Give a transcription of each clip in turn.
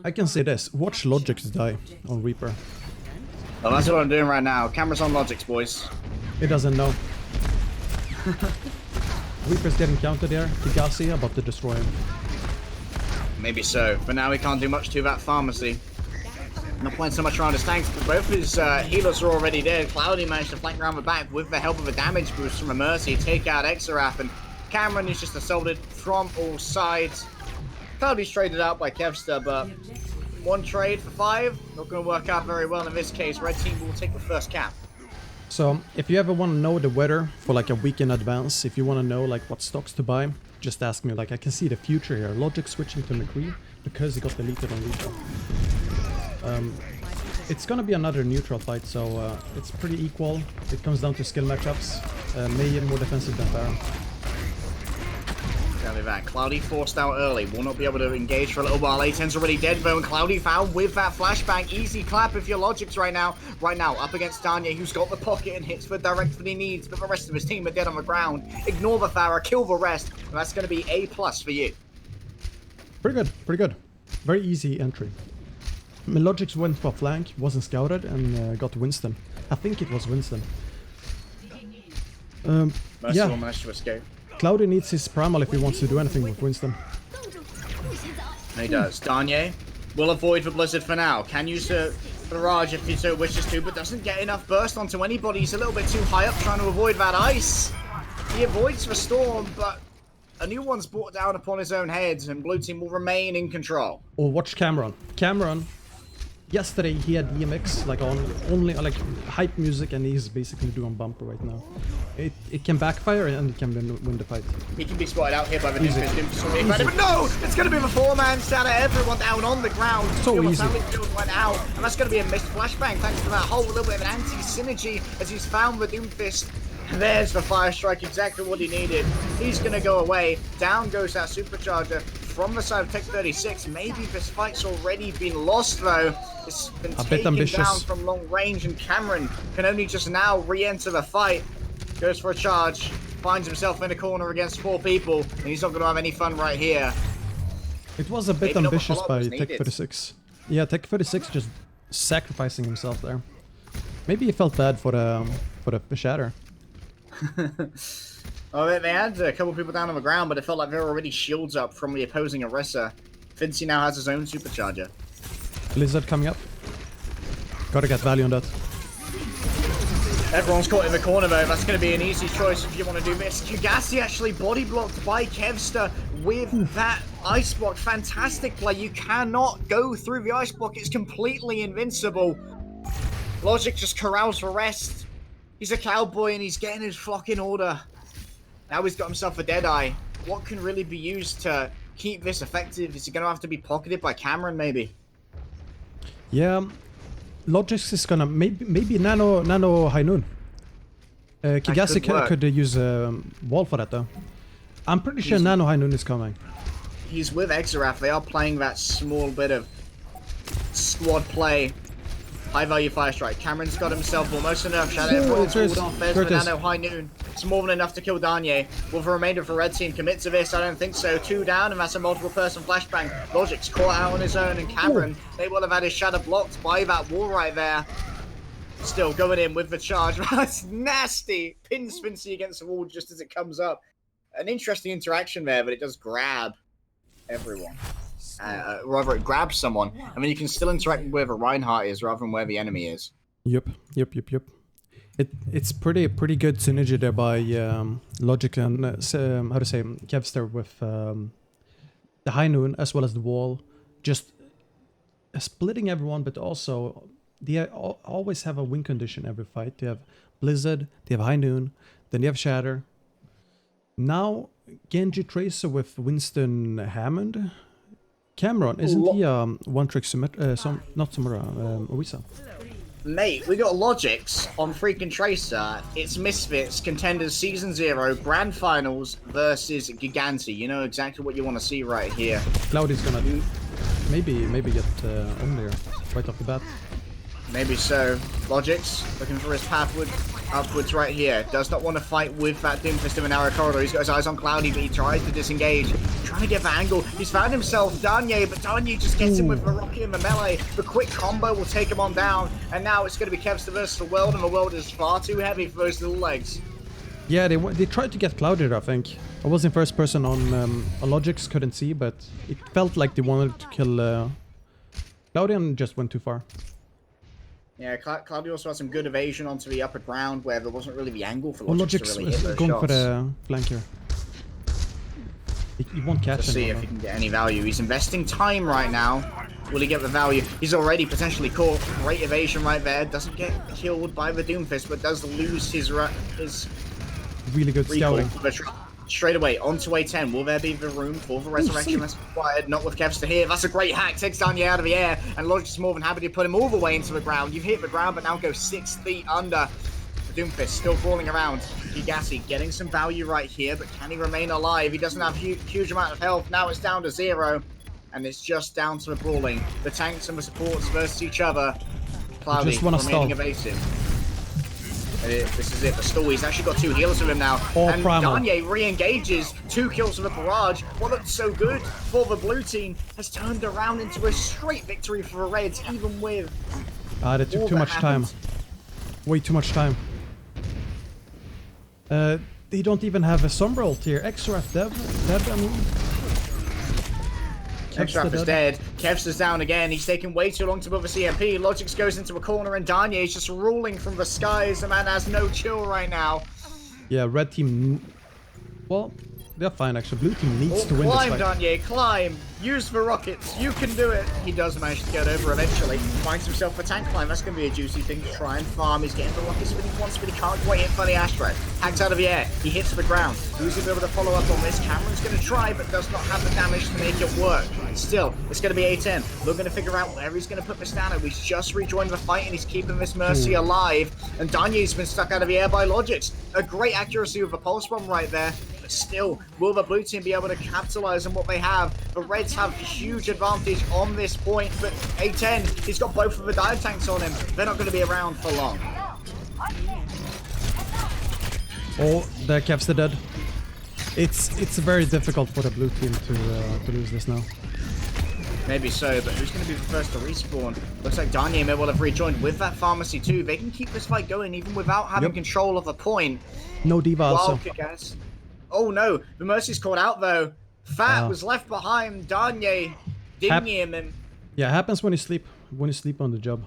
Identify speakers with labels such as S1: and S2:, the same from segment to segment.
S1: I can say this, watch Logix die on Reaper.
S2: Well, that's what I'm doing right now. Cameras on Logix, boys.
S1: He doesn't know. Reaper's getting counted here. Kigasi about to destroy him.
S2: Maybe so. For now, we can't do much to that pharmacy. Not playing so much around his tanks, but both his healers are already dead. Cloudy managed to flank around the back with the help of a damage boost from a Mercy, take out Exaraf, and Cameron is just assaulted from all sides. Cloudy's traded out by Kevster, but one trade for 5, not going to work out very well in this case. Red team will take the first cap.
S1: So, if you ever want to know the weather for like a week in advance, if you want to know like what stocks to buy, just ask me. Like I can see the future here. Logic switching to McCree because he got deleted on Retail. It's gonna be another neutral fight, so it's pretty equal. It comes down to skill matchups. May more defensive than Baron.
S2: Exactly that. Cloudy forced out early. Will not be able to engage for a little while. A10's already dead though, and Cloudy found with that flashbang. Easy clap if you're Logix right now. Right now, up against Danye, who's got the pocket and hits the direct that he needs, but the rest of his team are dead on the ground. Ignore the Thara, kill the rest, and that's going to be A+ for you.
S1: Pretty good, pretty good. Very easy entry. I mean, Logix went for flank, wasn't scouted, and got Winston. I think it was Winston.
S2: Yeah. Managed to escape.
S1: Cloudy needs his primal if he wants to do anything with Winston.
S2: And he does. Danye will avoid the Blizzard for now. Can use the Barrage if he so wishes to, but doesn't get enough burst onto anybody. He's a little bit too high up trying to avoid that ice. He avoids the storm, but a new one's brought down upon his own head, and blue team will remain in control.
S1: Or watch Cameron. Cameron, yesterday he had DMX like on only like hype music, and he's basically doing bumper right now. It can backfire and it can win the fight.
S2: He can be spotted out here by the Doomfist. But no! It's going to be the 4-man shatter. Everyone down on the ground.
S1: So easy.
S2: Went out, and that's going to be a missed flashbang thanks to that whole little bit of an anti-synergy as he's found the Doomfist. There's the fire strike, exactly what he needed. He's going to go away. Down goes that supercharger from the side of Tech 36. Maybe this fight's already been lost though. It's been taken down from long range, and Cameron can only just now re-enter the fight. Goes for a charge, finds himself in a corner against 4 people, and he's not going to have any fun right here.
S1: It was a bit ambitious by Tech 36. Yeah, Tech 36 just sacrificing himself there. Maybe he felt bad for the shatter.
S2: Oh, they had a couple people down on the ground, but it felt like there were already shields up from the opposing Orisa. Fincy now has his own supercharger.
S1: Blizzard coming up. Gotta get value on that.
S2: Everyone's caught in the corner though. That's going to be an easy choice if you want to do this. Kugasi actually body blocked by Kevster with that ice block. Fantastic play. You cannot go through the ice block. It's completely invincible. Logic just corrals for rest. He's a cowboy and he's getting his flock in order. Now he's got himself a Deadeye. What can really be used to keep this effective? Is he going to have to be pocketed by Cameron maybe?
S1: Yeah. Logix is gonna maybe nano high noon. Kigasi could use a wall for that though. I'm pretty sure nano high noon is coming.
S2: He's with Exaraf. They are playing that small bit of squad play. High value fire strike. Cameron's got himself almost enough. Shadow everyone's pulled off. There's the nano high noon. It's more than enough to kill Danye. Will the remainder of the red team commit to this? I don't think so. 2 down, and that's a multiple person flashbang. Logic's caught out on his own, and Cameron, they will have had his shadow blocked by that wall right there. Still going in with the charge. That's nasty. Pins Fincy against the wall just as it comes up. An interesting interaction there, but it does grab everyone. Rather, it grabs someone. I mean, you can still interact with where Reinhardt is rather than where the enemy is.
S1: Yep. It's pretty good synergy there by Logic and how to say Kevster with the high noon as well as the wall, just splitting everyone, but also they always have a win condition every fight. They have Blizzard, they have high noon, then they have Shatter. Now Genji Tracer with Winston Hammond. Cameron, isn't he one trick not Samura, Orisa?
S2: Mate, we got Logix on freaking Tracer. It's Misfits, Contenders Season 0, Grand Finals versus Giganti. You know exactly what you want to see right here.
S1: Cloudy's gonna maybe get on there right off the bat.
S2: Maybe so. Logix looking for his upwards right here. Does not want to fight with that Doomfist in a narrow corridor. He's got his eyes on Cloudy, but he tries to disengage. Trying to get the angle. He's found himself Danye, but Danye just gets him with the rocket and the melee. The quick combo will take him on down. And now it's going to be Kevster versus the world, and the world is far too heavy for those little legs.
S1: Yeah, they tried to get Clouded, I think. I was in first person on Logix, couldn't see, but it felt like they wanted to kill Cloudy and just went too far.
S2: Yeah, Cloudy also had some good evasion onto the upper ground where there wasn't really the angle for Logix to really hit those
S1: going
S2: shots.
S1: for the flank here. He won't catch
S2: to see if he can get any value. He's investing time right now. Will he get the value? He's already potentially caught. Great evasion right there. Doesn't get killed by the Doomfist, but does lose his
S1: really good scouting.
S2: Straight away onto A10. Will there be the room for the resurrection that's required? Not with Kevster here. That's a great hack. Takes Danye out of the air, and Logix is more than happy to put him all the way into the ground. You've hit the ground, but now go 6 feet under. The Doomfist still crawling around. Gigassi getting some value right here, but can he remain alive? He doesn't have a huge amount of health. Now it's down to 0, and it's just down to the brawling. The tanks and the supports versus each other. Cloudy remaining evasive. This is it, the stall. He's actually got 2 healers with him now. And Danye re-engages, 2 kills with a barrage. What looked so good for the blue team has turned around into a straight victory for the Reds, even with
S1: they took too much time. Way too much time. They don't even have a Sombra ult here. Exoraf dead, I mean.
S2: Extrap is dead. Kevster's down again. He's taking way too long to move a CMP. Logix goes into a corner and Danye is just ruling from the skies. The man has no chill right now.
S1: Yeah, red team... Well, they're fine actually. Blue team needs to win this fight.
S2: Climb, Danye, climb. Use the rockets. You can do it. He does manage to get over eventually. Finds himself a tank climb. That's going to be a juicy thing to try and farm. He's getting the rockets when he wants, but he can't quite hit for the Astro. Hacks out of the air. He hits the ground. Who's going to be able to follow up on this? Cameron's going to try, but does not have the damage to make it work. Still, it's going to be A10. We're going to figure out where he's going to put Mistano. He's just rejoined the fight, and he's keeping this Mercy alive. And Danye's been stuck out of the air by Logix. A great accuracy with a pulse bomb right there. Still, will the blue team be able to capitalize on what they have? The Reds have huge advantage on this point, but A10, he's got both of the dive tanks on him. They're not going to be around for long.
S1: Oh, the Kevster dead. It's very difficult for the blue team to lose this now.
S2: Maybe so, but who's going to be the first to respawn? Looks like Danye may well have rejoined with that pharmacy too. They can keep this fight going even without having control of the point.
S1: No diva also.
S2: Oh no, the Mercy's caught out though. Fat was left behind. Danye dinging him.
S1: Yeah, it happens when you sleep on the job.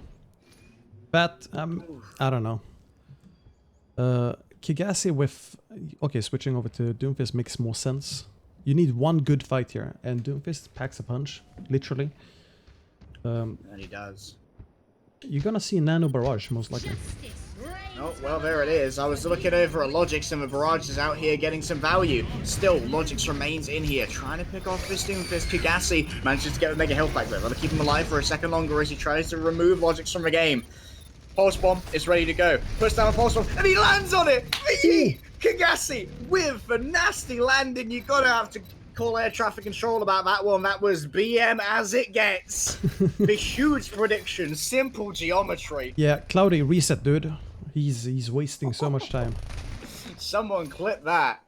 S1: But I don't know. Gigassi with switching over to Doomfist makes more sense. You need one good fight here, and Doomfist packs a punch, literally.
S2: And he does.
S1: You're gonna see Nano Barrage most likely.
S2: Oh, well, there it is. I was looking over at Logix, and the Barrage is out here getting some value. Still, Logix remains in here, trying to pick off this Doomfist. Gigassi manages to make a health back there. Gotta keep him alive for a second longer as he tries to remove Logix from the game. Pulse bomb is ready to go. Puts down a pulse bomb, and he lands on it! Gigassi with a nasty landing. You're gonna have to call air traffic control about that one. That was BM as it gets. The huge prediction, simple geometry.
S1: Yeah, Cloudy reset, dude. He's wasting so much time.
S2: Someone clip that.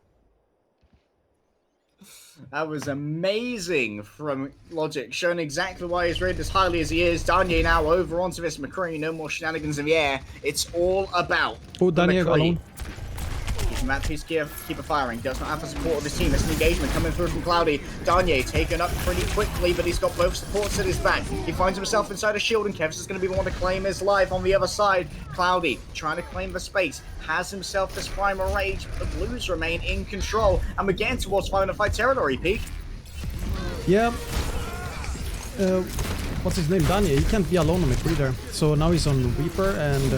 S2: That was amazing from Logix, showing exactly why he's rated as highly as he is. Danye now over onto this McCree. No more shenanigans in the air. It's all about
S1: Danye alone.
S2: Keeping that peacekeeper firing. Does not have the support of his team. It's an engagement coming through from Cloudy. Danye taken up pretty quickly, but he's got both supports at his back. He finds himself inside a shield, and Kev's is going to be the one to claim his life on the other side. Cloudy trying to claim the space. Has himself this primal rage, but the Blues remain in control. And we're getting towards final fight territory, Peak.
S1: Yeah. What's his name? Danye. He can't be alone on McCree there. So now he's on Reaper, and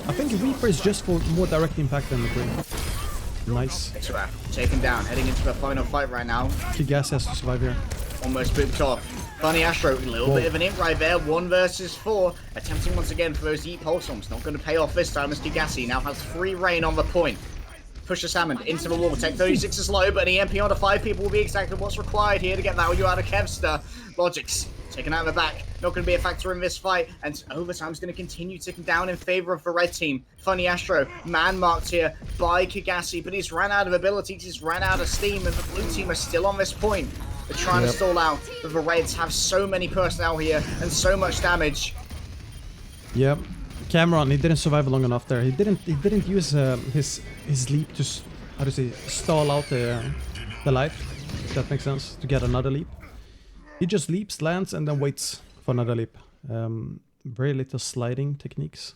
S1: I think Reaper is just for more direct impact than McCree. Nice.
S2: Extra taken down, heading into the final fight right now.
S1: Gigas has to survive here.
S2: Almost booped off. Funny Astro, a little bit of an int right there. 1 versus 4. Attempting once again for those deep pulse bombs. Not going to pay off this time as Gigassi now has free reign on the point. Pushes Hammond into the wall. Tech 36 is low, but an EMP onto 5 people will be exactly what's required here to get value out of Kevster. Logix taken out of the back. Not going to be a factor in this fight, and overtime's going to continue ticking down in favor of the red team. Funny Astro, man-marked here by Kigasi, but he's ran out of abilities, he's ran out of steam, and the blue team are still on this point. They're trying to stall out, but the Reds have so many personnel here and so much damage.
S1: Yep. Cameron, he didn't survive long enough there. He didn't use his leap to stall out the life. If that makes sense, to get another leap. He just leaps, lands, and then waits for another leap. Very little sliding techniques.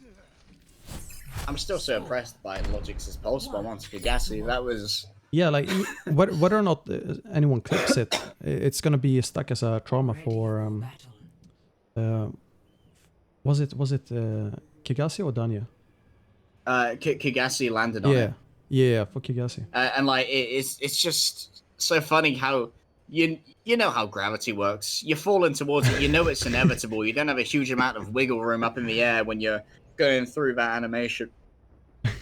S2: I'm still so impressed by Logic's pulse bomb onto Kigasi. That was...
S1: Yeah, like, whether or not anyone clips it, it's gonna be stuck as a trauma for... was it Kigasi or Danya?
S2: Kigasi landed on it.
S1: Yeah, for Kigasi.
S2: And like, it's just so funny how... You know how gravity works. You're falling towards it, you know it's inevitable. You don't have a huge amount of wiggle room up in the air when you're going through that animation.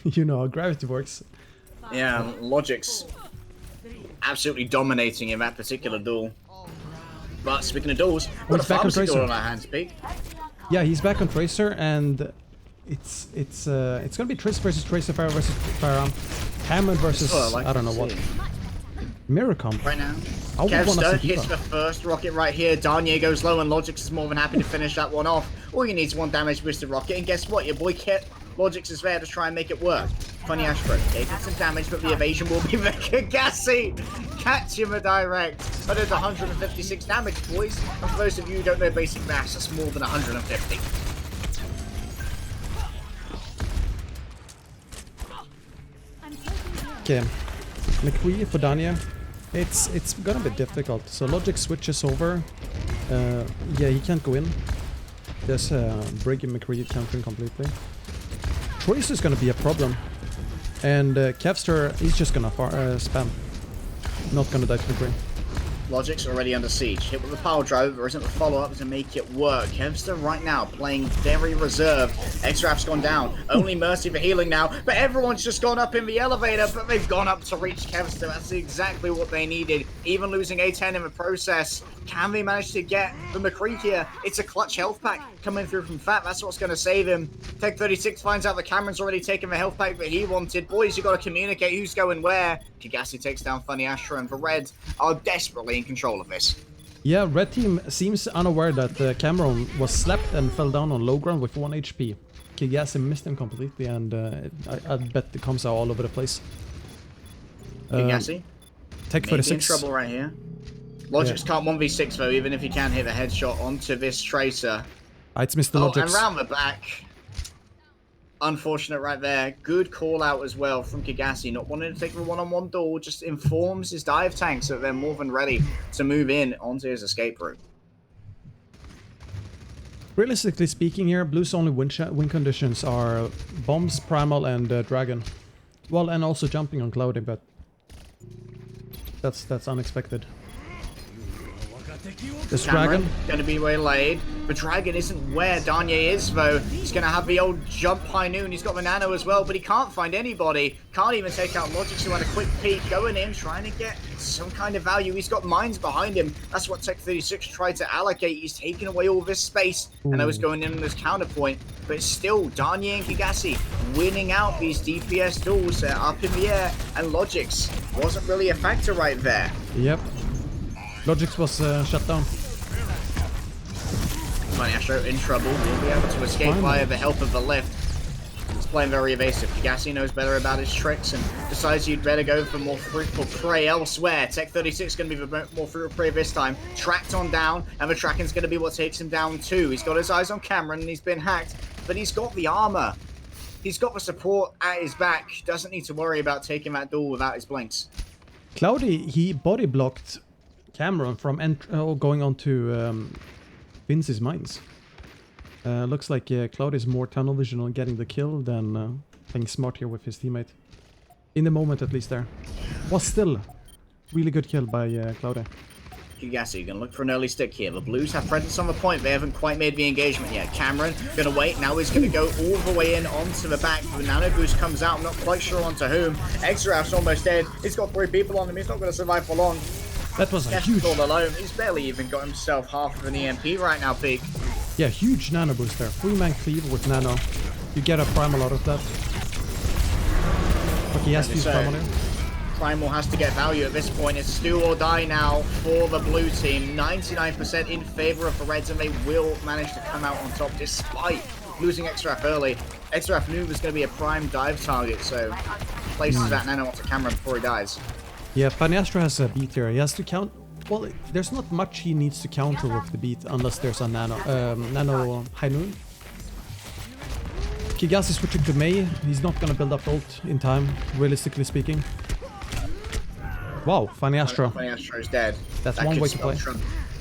S1: You know how gravity works.
S2: Yeah, Logic's absolutely dominating in that particular duel. But speaking of duels, we've got a pharmacy duel on our hands, Pete.
S1: Yeah, he's back on Tracer, and it's gonna be Tracer versus Tracer, Fire versus Firearm, Hammond versus I don't know what. Miracom.
S2: Right now, Kevster hits the first rocket right here. Danye goes low, and Logix is more than happy to finish that one off. All you need is one damage boosted rocket, and guess what? Your boy Logix is there to try and make it work. Funny Astro taking some damage, but the evasion will be there. Kigasi catch him a direct. That is 156 damage, boys. And for those of you who don't know basic maths, that's more than 150.
S1: Okay, McCree for Danya. It's gonna be difficult. So Logic switches over. Yeah, he can't go in. There's Brig and McCree countering completely. Trace is gonna be a problem. And Kevster, he's just gonna spam. Not gonna die to McCree.
S2: Logic's already under siege. Hit with the power drive, there isn't a follow-up to make it work. Kevster right now playing very reserved. X-Rap's gone down. Only Mercy for healing now, but everyone's just gone up in the elevator, but they've gone up to reach Kevster. That's exactly what they needed. Even losing A10 in the process. Can they manage to get the McCree here? It's a clutch health pack coming through from Fat. That's what's going to save him. Tech 36 finds out that Cameron's already taken the health pack that he wanted. Boys, you got to communicate who's going where. Kigasi takes down Funny Astro, and the Reds are desperately in control of this.
S1: Yeah, red team seems unaware that Cameron was slapped and fell down on low ground with 1 HP. Kigasi missed him completely, and I bet it comes out all over the place.
S2: Kigasi?
S1: Tech 36.
S2: In trouble right here. Logic's can't 1v6 though, even if he can hit the headshot onto this Tracer.
S1: It's Mr. Logix.
S2: And round the back. Unfortunate right there. Good call out as well from Kigasi. Not wanting to take the one-on-one duel, just informs his dive tank so that they're more than ready to move in onto his escape route.
S1: Realistically speaking here, Blue's only win conditions are Bombs, Primal, and Dragon. Well, and also jumping on Cloudy, but that's unexpected. This Dragon
S2: gonna be waylaid. The Dragon isn't where Danye is though. He's gonna have the old jump high noon. He's got the nano as well, but he can't find anybody. Can't even take out Logix, who had a quick peek, going in, trying to get some kind of value. He's got mines behind him. That's what Tech 36 tried to allocate. He's taking away all this space.
S1: Ooh.
S2: And I was going in on this counterpoint, but it's still Danye and Kigasi winning out these DPS duels up in the air, and Logix wasn't really a factor right there.
S1: Yep. Logix was shut down.
S2: Funny Astro in trouble. He'll be able to escape via the help of the lift. He's playing very evasive. Kigasi knows better about his tricks and decides you'd better go for more fruitful prey elsewhere. Tech 36 is going to be the more fruitful prey this time. Tracked on down, and the tracking's going to be what takes him down too. He's got his eyes on Cameron and he's been hacked, but he's got the armor. He's got the support at his back. Doesn't need to worry about taking that duel without his blinks.
S1: Cloudy, he body blocked Cameron from going on to Vince's mines. Looks like Cloud is more tunnel vision on getting the kill than playing smart here with his teammate. In the moment, at least there. Was still really good kill by Cloudy.
S2: Kigasi gonna look for an early stick here. The Blues have presence on the point. They haven't quite made the engagement yet. Cameron gonna wait. Now he's gonna go all the way in onto the back. The nano boost comes out. I'm not quite sure onto whom. Exraf's almost dead. He's got 3 people on him. He's not gonna survive for long.
S1: That was a
S2: Kev's
S1: huge...
S2: all alone. He's barely even got himself half of an EMP right now, Pig.
S1: Yeah, huge nano boost there. 3-man cleave with nano. You get a primal out of that. But he has to use primal here.
S2: Primal has to get value at this point. It's do or die now for the blue team. 99% in favor of the Reds, and they will manage to come out on top despite losing Xraf early. Xraf knew was going to be a prime dive target, so places that nano onto Cameron before he dies.
S1: Yeah, Paniastra has a beat here. He has to count... Well, there's not much he needs to counter with the beat unless there's a nano high noon. Kigasi switching to Mei. He's not gonna build up ult in time, realistically speaking. Wow, Paniastra.
S2: Paniastra is dead.
S1: That's one way to play.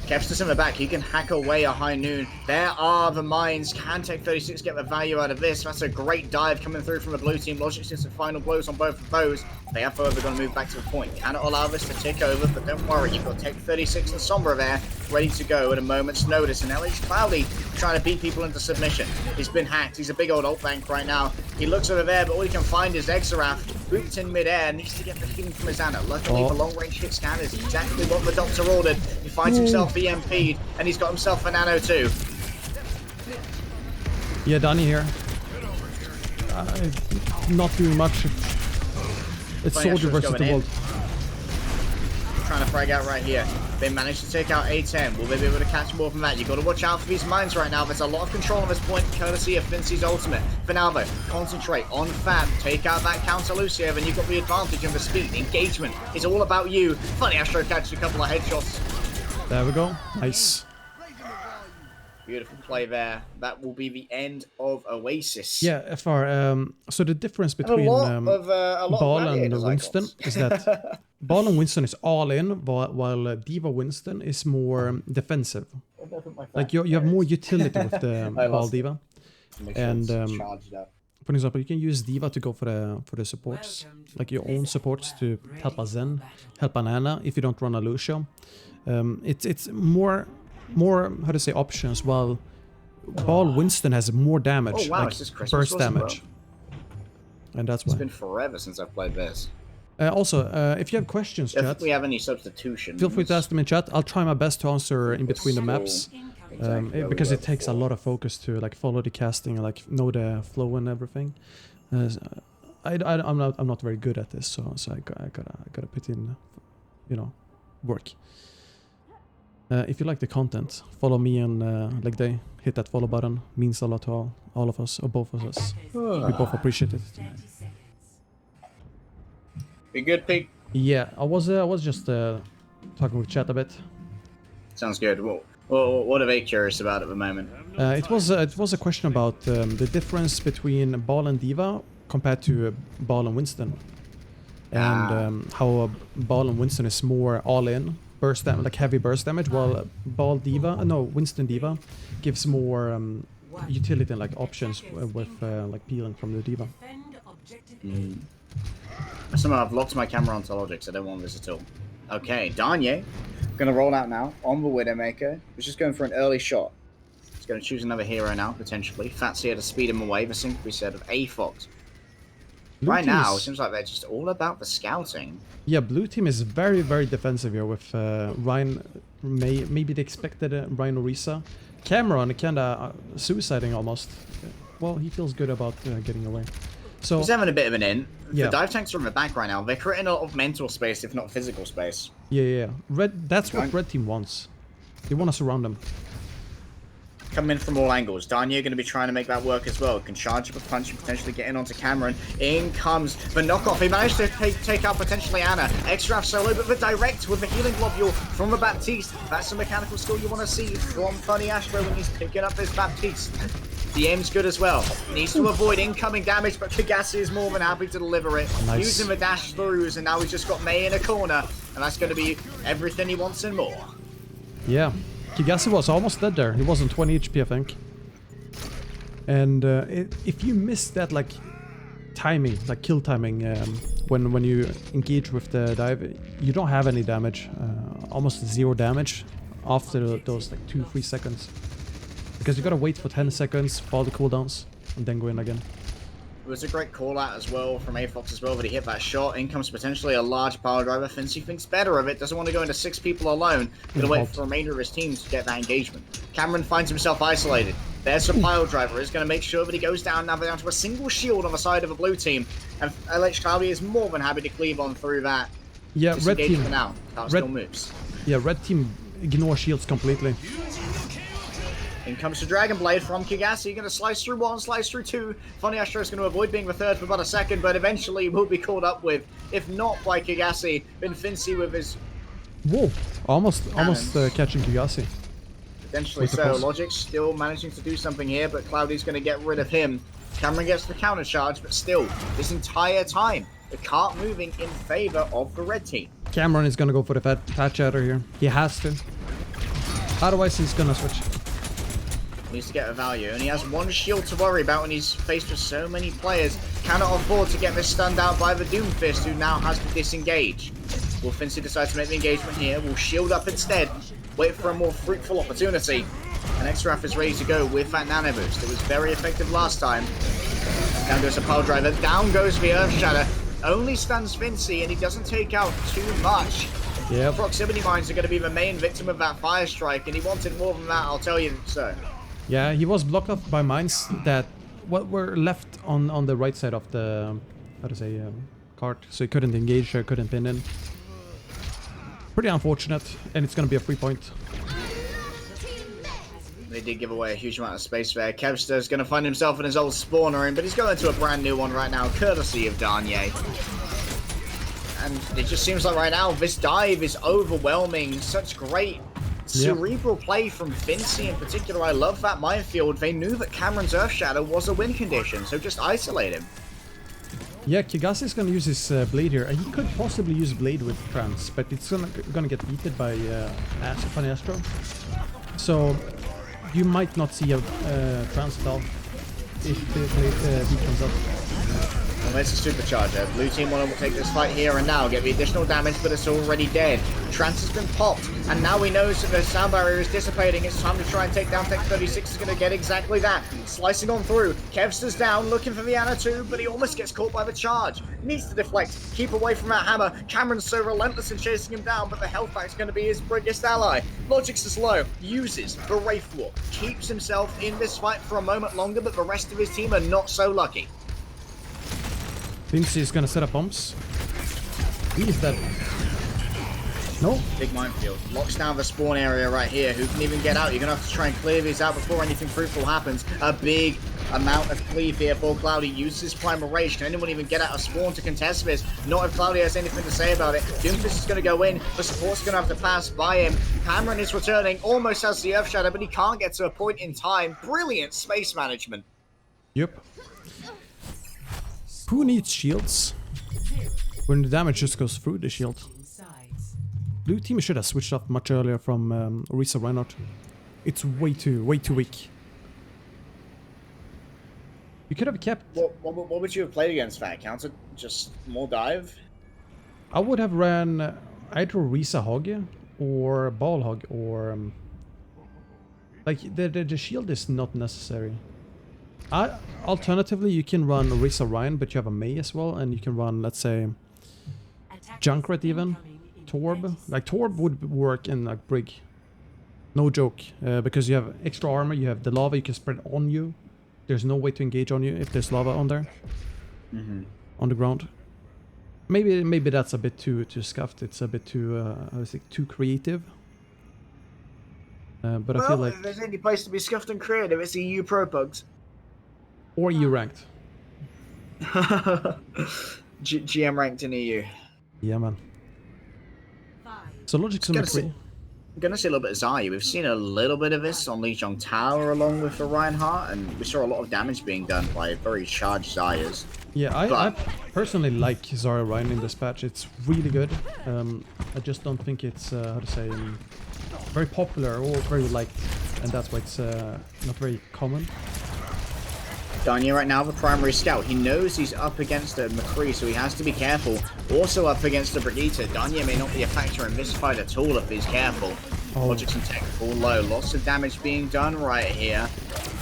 S2: Kev's just in the back. He can hack away a high noon. There are the mines. Can take 36, get the value out of this. That's a great dive coming through from the blue team. Logic since the final blows on both of those. They are further going to move back to the point. Cannot allow this to tick over, but don't worry. You've got Tech 36 and Sombra there, ready to go at a moment's notice. And now he's Cloudy trying to beat people into submission. He's been hacked. He's a big old ult bank right now. He looks over there, but all he can find is Exaraf. Booped in midair, needs to get the healing from his Ana. Luckily, the long-range hit scan is exactly what the doctor ordered. He finds himself EMP'd, and he's got himself a nano too.
S1: Yeah, Danny here. Not doing much. It's Soldier versus the world.
S2: Trying to frag out right here. They managed to take out A10. Will they be able to catch more from that? You've got to watch out for these mines right now. There's a lot of control on this point, courtesy of Fincy's ultimate. For now, though, concentrate on Fab. Take out that counter Lucio, and you've got the advantage of the speed. Engagement is all about you. Funny Astro catches a couple of headshots.
S1: There we go. Nice.
S2: Beautiful play there. That will be the end of Oasis.
S1: Yeah, FR. So the difference between Ball and Winston is that Ball and Winston is all in, while Diva Winston is more defensive. Like you have more utility with the Ball Diva. And for example, you can use Diva to go for the supports, like your own supports to help a Zen, help an Ana if you don't run a Lucio. It's more how to say options, while Ball Winston has more damage, like burst damage. And that's why.
S2: It's been forever since I've played this.
S1: Also, if you have questions, chat,
S2: if we have any substitutions,
S1: feel free to ask them in chat. I'll try my best to answer in between the maps, because it takes a lot of focus to like follow the casting and like know the flow and everything. I'm not very good at this, so I gotta put in, work. If you like the content, follow me and Legday. Hit that follow button. Means a lot to all of us, or both of us. We both appreciate it.
S2: Be good, Pig.
S1: Yeah, I was just talking with chat a bit.
S2: Sounds good. What are they curious about at the moment?
S1: It was a question about the difference between Ball and Diva compared to Ball and Winston, and how Ball and Winston is more all in. Burst damage, like heavy burst damage, while Winston Diva gives more utility and like options with like peeling from the Diva.
S2: Somehow I've locked my camera onto Logic, so I don't want this at all. Okay, Danye, gonna roll out now on the Widowmaker. He's just going for an early shot. He's gonna choose another hero now, potentially. Fat's here to speed him away, the synchro set of A Fox. Right now, it seems like they're just all about the scouting.
S1: Yeah, blue team is very, very defensive here with Ryan. Maybe they expected Ryan Orisa. Cameron kinda suiciding almost. Well, he feels good about getting away. So
S2: he's having a bit of an in.
S1: Yeah.
S2: The dive tanks are in the back right now. They're creating a lot of mental space, if not physical space.
S1: Yeah. That's what red team wants. They want to surround them.
S2: Coming in from all angles. Danya going to be trying to make that work as well. Can charge up a punch and potentially get in onto Cameron. In comes the knockoff. He managed to take out potentially Ana. Extra solo, but the direct with the healing globule from the Baptiste. That's a mechanical skill you want to see from Funny Astro when he's picking up this Baptiste. The aim's good as well. Needs to avoid incoming damage, but Kigasi is more than happy to deliver it.
S1: Nice.
S2: Using the dash throughs, and now he's just got Mei in a corner. And that's going to be everything he wants and more.
S1: Yeah. Kigasi was almost dead there. He was on 20 HP, I think. And if you miss that, like, timing, like kill timing, when you engage with the dive, you don't have any damage. Almost 0 damage after those, like, 2-3 seconds. Because you gotta wait for 10 seconds for all the cooldowns, and then go in again.
S2: was a great call out as well from AFox as well, but he hit that shot. In comes potentially a large power driver. Fincy thinks better of it, doesn't want to go into 6 people alone. Gonna wait for the remainder of his team to get that engagement. Cameron finds himself isolated. There's a pile driver. He's going to make sure that he goes down now down to a single shield on the side of a blue team. And LH Cloudy is more than happy to cleave on through that.
S1: Yeah, red team.
S2: For now. Still moves.
S1: Yeah, red team ignore shields completely.
S2: In comes the Dragon Blade from Kigasi. Going to slice through 1, slice through 2. Funny Astro is going to avoid being the 3rd for about a second, but eventually will be caught up with, if not by Kigasi, then Fincy with his...
S1: Whoa, almost catching Kigasi.
S2: Potentially so. Logic's still managing to do something here, but Cloudy's going to get rid of him. Cameron gets the counter charge, but still, this entire time, the cart moving in favor of the red team.
S1: Cameron is going to go for the fat chatter here. He has to. Otherwise, he's going to switch.
S2: Needs to get a value, and he has 1 shield to worry about when he's faced with so many players. Cannot afford to get this stunned out by the Doomfist, who now has to disengage. Will Fincy decide to make the engagement here? Will shield up instead. Wait for a more fruitful opportunity. And Xraf is ready to go with that nano boost. It was very effective last time. Down goes the pile driver. Down goes the Earth Shatter. Only stuns Fincy, and he doesn't take out too much.
S1: Yep.
S2: Proximity mines are going to be the main victim of that fire strike, and he wanted more than that, I'll tell you so.
S1: Yeah, he was blocked off by mines that were left on the right side of the cart, so he couldn't engage or couldn't pin in. Pretty unfortunate, and it's going to be a 3 point.
S2: They did give away a huge amount of space there. Kevster's going to find himself in his old spawner room, but he's going to a brand new one right now, courtesy of Danye. And it just seems like right now, this dive is overwhelming. Such great cerebral play from Fincy in particular. I love that minefield. They knew that Cameron's Earth Shadow was a win condition, so just isolate him.
S1: Yeah, Kigasi is going to use his blade here. He could possibly use blade with Trance, but it's going to get beaten by Funny Astro. So you might not see a Trance spell if the blade beat comes up.
S2: Well, there's a supercharger. Blue team want to take this fight here and now, get the additional damage, but it's already dead. Trance has been popped, and now we know that the sound barrier is dissipating. It's time to try and take down Tech 36 is going to get exactly that. Slicing on through. Kevster's down, looking for the Ana 2, but he almost gets caught by the charge. Needs to deflect, keep away from that hammer. Cameron's so relentless in chasing him down, but the health pack is going to be his biggest ally. Logic's is low, uses the Wraith Walk, keeps himself in this fight for a moment longer, but the rest of his team are not so lucky.
S1: Fincy is gonna set up bombs. He is dead. No.
S2: Big minefield. Locks down the spawn area right here. Who can even get out? You're gonna have to try and clear these out before anything fruitful happens. A big amount of cleave here for Cloudy. Uses his Primal Rage. Can anyone even get out of spawn to contest this? Not if Cloudy has anything to say about it. Doomfist is gonna go in. The support's gonna have to pass by him. Cameron is returning. Almost has the Earth Shadow, but he can't get to a point in time. Brilliant space management.
S1: Yep. Who needs shields when the damage just goes through the shield? Blue team should have switched off much earlier from Orisa Reinhardt. It's way too weak. You could have kept...
S2: What would you have played against that? Counter just more dive?
S1: I would have ran either Orisa Hog or Ball Hog or... like, the shield is not necessary. Alternatively, you can run Orisa Ryan, but you have a Mei as well, and you can run, let's say, Junkrat even. Torb. Like, Torb would work in, like, Brig. No joke. Because you have extra armor, you have the lava you can spread on you. There's no way to engage on you if there's lava on there. On the ground. Maybe that's a bit too scuffed. It's a bit too, too creative. But I feel like...
S2: if there's any place to be scuffed and creative, it's EU Pro Pugs.
S1: Or EU ranked.
S2: GM ranked in EU.
S1: Yeah, man. So Logic's on the 3.
S2: I'm gonna see a little bit of Zarya. We've seen a little bit of this on Lijiang Tower along with the Reinhardt, and we saw a lot of damage being done by very charged Zaryas.
S1: Yeah, I personally like Zarya Ryan in this patch. It's really good. I just don't think it's, how to say, very popular or very liked, and that's why it's not very common.
S2: Danya right now, the primary scout. He knows he's up against a McCree, so he has to be careful. Also up against a Brigitte. Danya may not be a factor in this fight at all if he's careful. Logic's and Tech fall low. Lots of damage being done right here.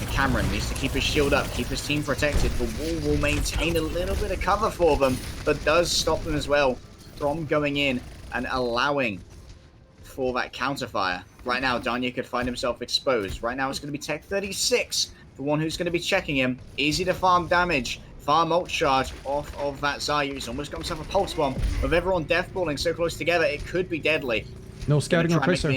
S2: Cameron needs to keep his shield up, keep his team protected. The wall will maintain a little bit of cover for them, but does stop them as well from going in and allowing for that counterfire. Right now, Danya could find himself exposed. Right now, it's going to be Tech 36, the one who's going to be checking him. Easy to farm damage. Farm ult charge off of that Zarya. He's almost got himself a pulse bomb. With everyone deathballing so close together, it could be deadly.
S1: No scouting on Tracer.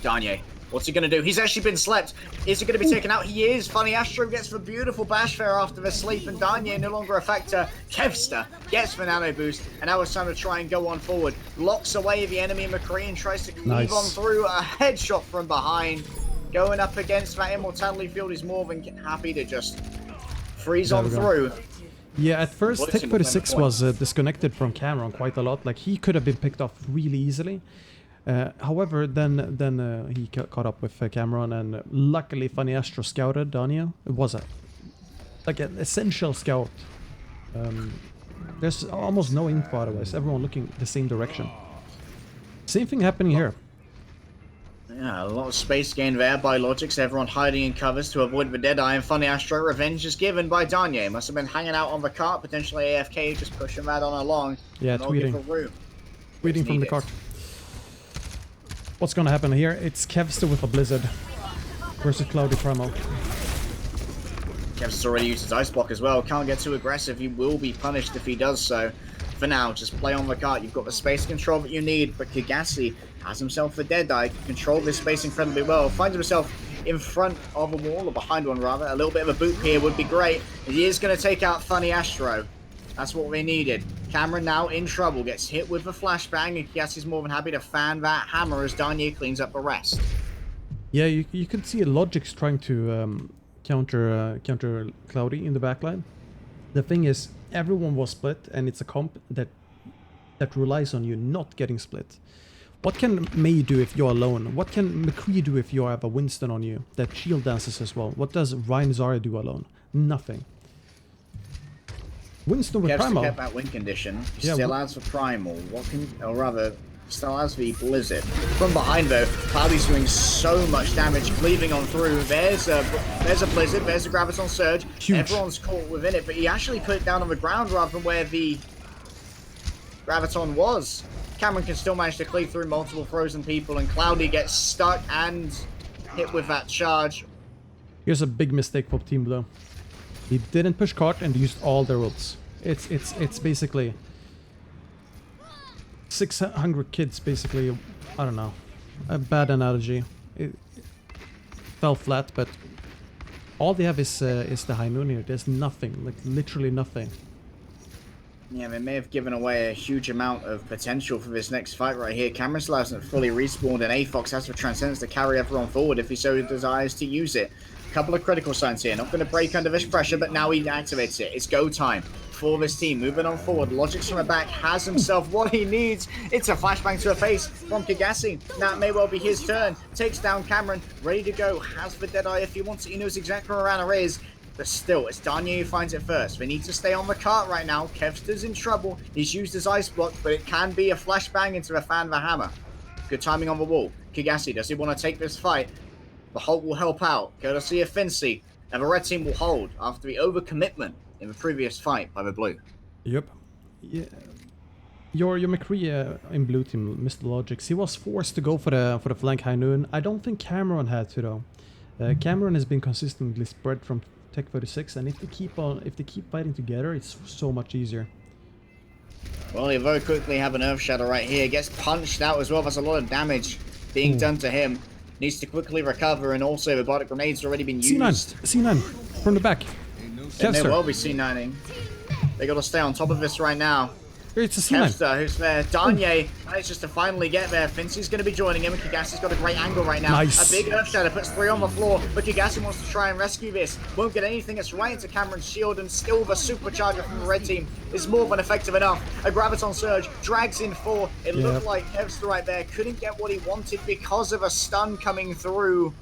S2: Danya, what's he going to do? He's actually been slept. Is he going to be taken out? He is. Funny Astro gets the beautiful bash fair after the sleep, and Danya no longer a factor. Kevster gets the nano boost, and now it's time to try and go on forward. Locks away the enemy McCree and tries to cleave on through. A headshot from behind. Going up against that immortality field is more than happy to just freeze on through.
S1: Yeah, at first Tech 36 was disconnected from Cameron quite a lot. Like, he could have been picked off really easily. However, then he caught up with Cameron, and luckily Funny Astro scouted Danya. It was like an essential scout. There's almost no info otherwise. Everyone looking the same direction. Same thing happening here.
S2: Yeah, a lot of space gained there by Logics. Everyone hiding in covers to avoid the Deadeye, and Funny Astro revenge is given by Danya. Must have been hanging out on the cart, potentially AFK, just pushing that on along.
S1: Yeah, tweeting from the cart. What's gonna happen here? It's Kevster with a Blizzard versus Cloudy Primal.
S2: Kevster's already used his Ice Block as well. Can't get too aggressive. He will be punished if he does so. For now, just play on the cart. You've got the space control that you need, but Kigasi has himself a Deadeye. Can control this space incredibly well. Finds himself in front of a wall, or behind one rather. A little bit of a boot here would be great. He is going to take out Funny Astro. That's what we needed. Cameron now in trouble. Gets hit with a flashbang, and Kigasi's more than happy to fan that hammer as Danya cleans up the rest.
S1: Yeah, you can see Logic's trying to counter Cloudy in the backline. The thing is, everyone was split, and it's a comp that relies on you not getting split. What can Mei do if you're alone? What can McCree do if you have a Winston on you that shield dances as well? What does Ryan Zarya do alone? Nothing. Winston with Primal.
S2: Kept that win condition. Still has for Primal. What can, or rather, still has the Blizzard. From behind though, Cloudy's doing so much damage, cleaving on through. There's a Blizzard. There's a Graviton Surge.
S1: Huge.
S2: Everyone's caught within it, but he actually put it down on the ground rather than where the Graviton was. Cameron can still manage to cleave through multiple frozen people, and Cloudy gets stuck and hit with that charge.
S1: Here's a big mistake for Team Blue. He didn't push cart and used all their ults. It's basically 600 kids, basically. I don't know. A bad analogy. It fell flat, but all they have is the High Noon here. There's nothing, like literally nothing.
S2: Yeah, they may have given away a huge amount of potential for this next fight right here. Cameron still hasn't fully respawned, and AFox has the Transcendence to carry everyone forward if he so desires to use it. Couple of critical signs here. Not going to break under this pressure, but now he activates it. It's go time for this team. Moving on forward. Logic's from the back has himself what he needs. It's a flashbang to a face from Kigasi. That may well be his turn. Takes down Cameron. Ready to go. Has the Deadeye if he wants it. He knows exactly where Rana is. But still, it's Danya who finds it first. They need to stay on the cart right now. Kevster's in trouble. He's used his Ice Block, but it can be a flashbang into the fan of the hammer. Good timing on the wall. Kigasi, does he want to take this fight? The Hulk will help out, courtesy of Fincy, and the red team will hold after the overcommitment in the previous fight by the blue.
S1: Yep. Yeah. Your McCree in blue team, Mr. Logics, he was forced to go for the flank High Noon. I don't think Cameron had to though. Cameron has been consistently spread from Tech 36, and if they keep fighting together, it's so much easier.
S2: Well, he very quickly have an Earth Shadow right here. Gets punched out as well. There's a lot of damage being done to him. Needs to quickly recover, and also the biotic grenade's already been used.
S1: C9 from the back.
S2: They may well be C9ing. They got to stay on top of this right now.
S1: It's a C9.
S2: Kevster, who's there. Danya manages to finally get there. Fincy's going to be joining him, and Kigasi's got a great angle right now.
S1: Nice.
S2: A big Earth Shadow puts 3 on the floor, but Kigasi wants to try and rescue this. Won't get anything. It's right into Cameron's shield, and still the supercharger from the red team is more than effective enough. A Graviton Surge drags in 4. It looked like Kevster right there couldn't get what he wanted because of a stun coming through.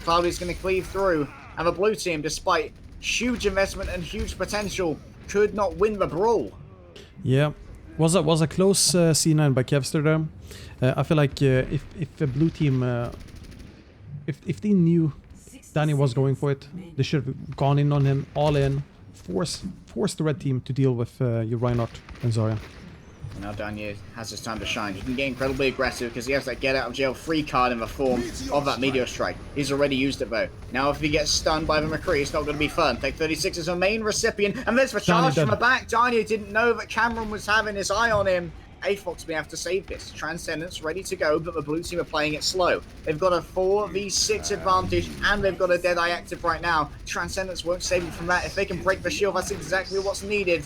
S2: Cloudy's going to cleave through, and the blue team, despite huge investment and huge potential, could not win the brawl.
S1: Yeah. Was a close C9 by Kevster there. I feel like if the blue team, if they knew Danny was going for it. They should have gone in on him, all in. Force the red team to deal with your Reinhardt and Zarya.
S2: Now Daniel has his time to shine. He can get incredibly aggressive because he has that get out of jail free card in the form of that Meteor Strike. He's already used it though. Now if he gets stunned by the McCree, it's not going to be fun. Take 36 is a main recipient, and there's the charge from the back. Daniel didn't know that Cameron was having his eye on him. AFOX may have to save this. Transcendence ready to go, but the blue team are playing it slow. They've got a 4v6 advantage, and they've got a Deadeye active right now. Transcendence won't save them from that. If they can break the shield, that's exactly what's needed.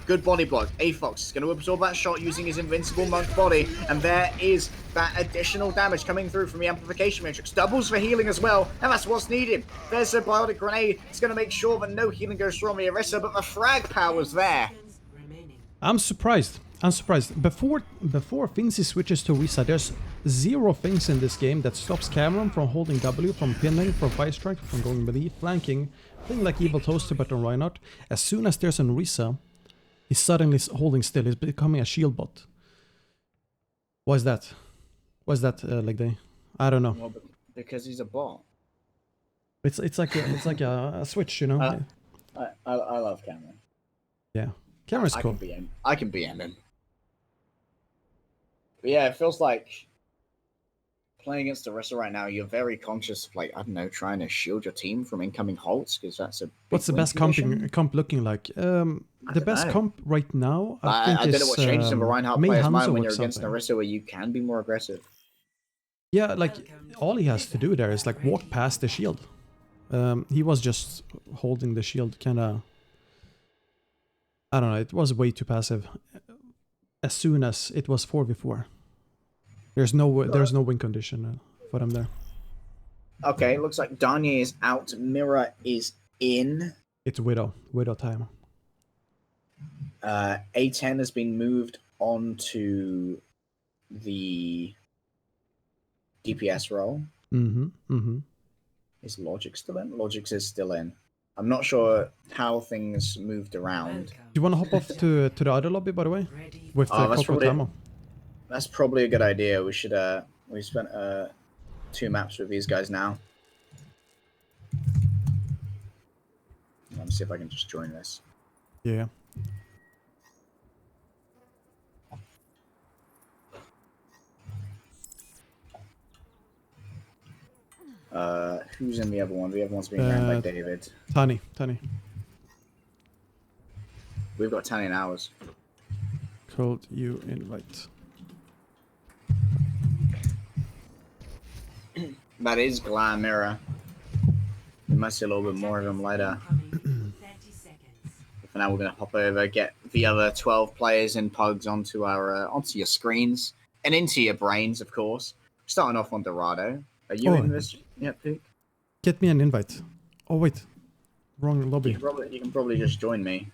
S2: Good body block. AFOX is going to absorb that shot using his invincible monk body, and there is that additional damage coming through from the amplification matrix. Doubles for healing as well, and that's what's needed. There's a biotic grenade. It's going to make sure that no healing goes through on the Orisa, but the frag power's there.
S1: I'm surprised. Before Finzi switches to Orisa, there's 0 things in this game that stops Cameron from holding W, from pinning, from fire strike, from going melee, flanking, playing like Evil Toaster but on Reinhardt. As soon as there's an Orisa, he's suddenly holding still. He's becoming a shield bot. Why is that? Why is that, Legday? I don't know.
S2: Well, because he's a bot.
S1: It's like a switch, you know.
S2: I love Cameron.
S1: Yeah, Cameron's cool.
S2: I can BM him. But yeah, it feels like playing against Orisa right now, you're very conscious of, like, I don't know, trying to shield your team from incoming halts, because that's a
S1: What's the best comp looking like? The best comp right now, I think
S2: don't know what changes in the Reinhardt player's mind when you're against
S1: something.
S2: Orisa where you can be more aggressive.
S1: Yeah, like, all he has to do there is, like, walk past the shield. He was just holding the shield, kinda... I don't know, it was way too passive. As soon as it was 4v4. There's no win condition for him there.
S2: Okay, looks like Danye is out. Mira is in.
S1: It's Widow time.
S2: A10 has been moved onto the DPS role. Is Logic still in? Logic is still in. I'm not sure how things moved around.
S1: Do you want to hop off to the other lobby, by the way? With the Coco Tamo?
S2: That's probably a good idea. We should, we spent 2 maps with these guys now. Let me see if I can just join this.
S1: Yeah.
S2: Who's in the other one? The other one's being ran by David.
S1: Tani.
S2: We've got Tani in ours.
S1: Cold you invite.
S2: That is Glamira. We might see a little bit more of him later. For now, we're going to hop over, get the other 12 players in Pugs onto your screens and into your brains, of course. Starting off on Dorado. Are you in this yet, Pete?
S1: Get me an invite. Oh wait, wrong lobby.
S2: You can probably just join me.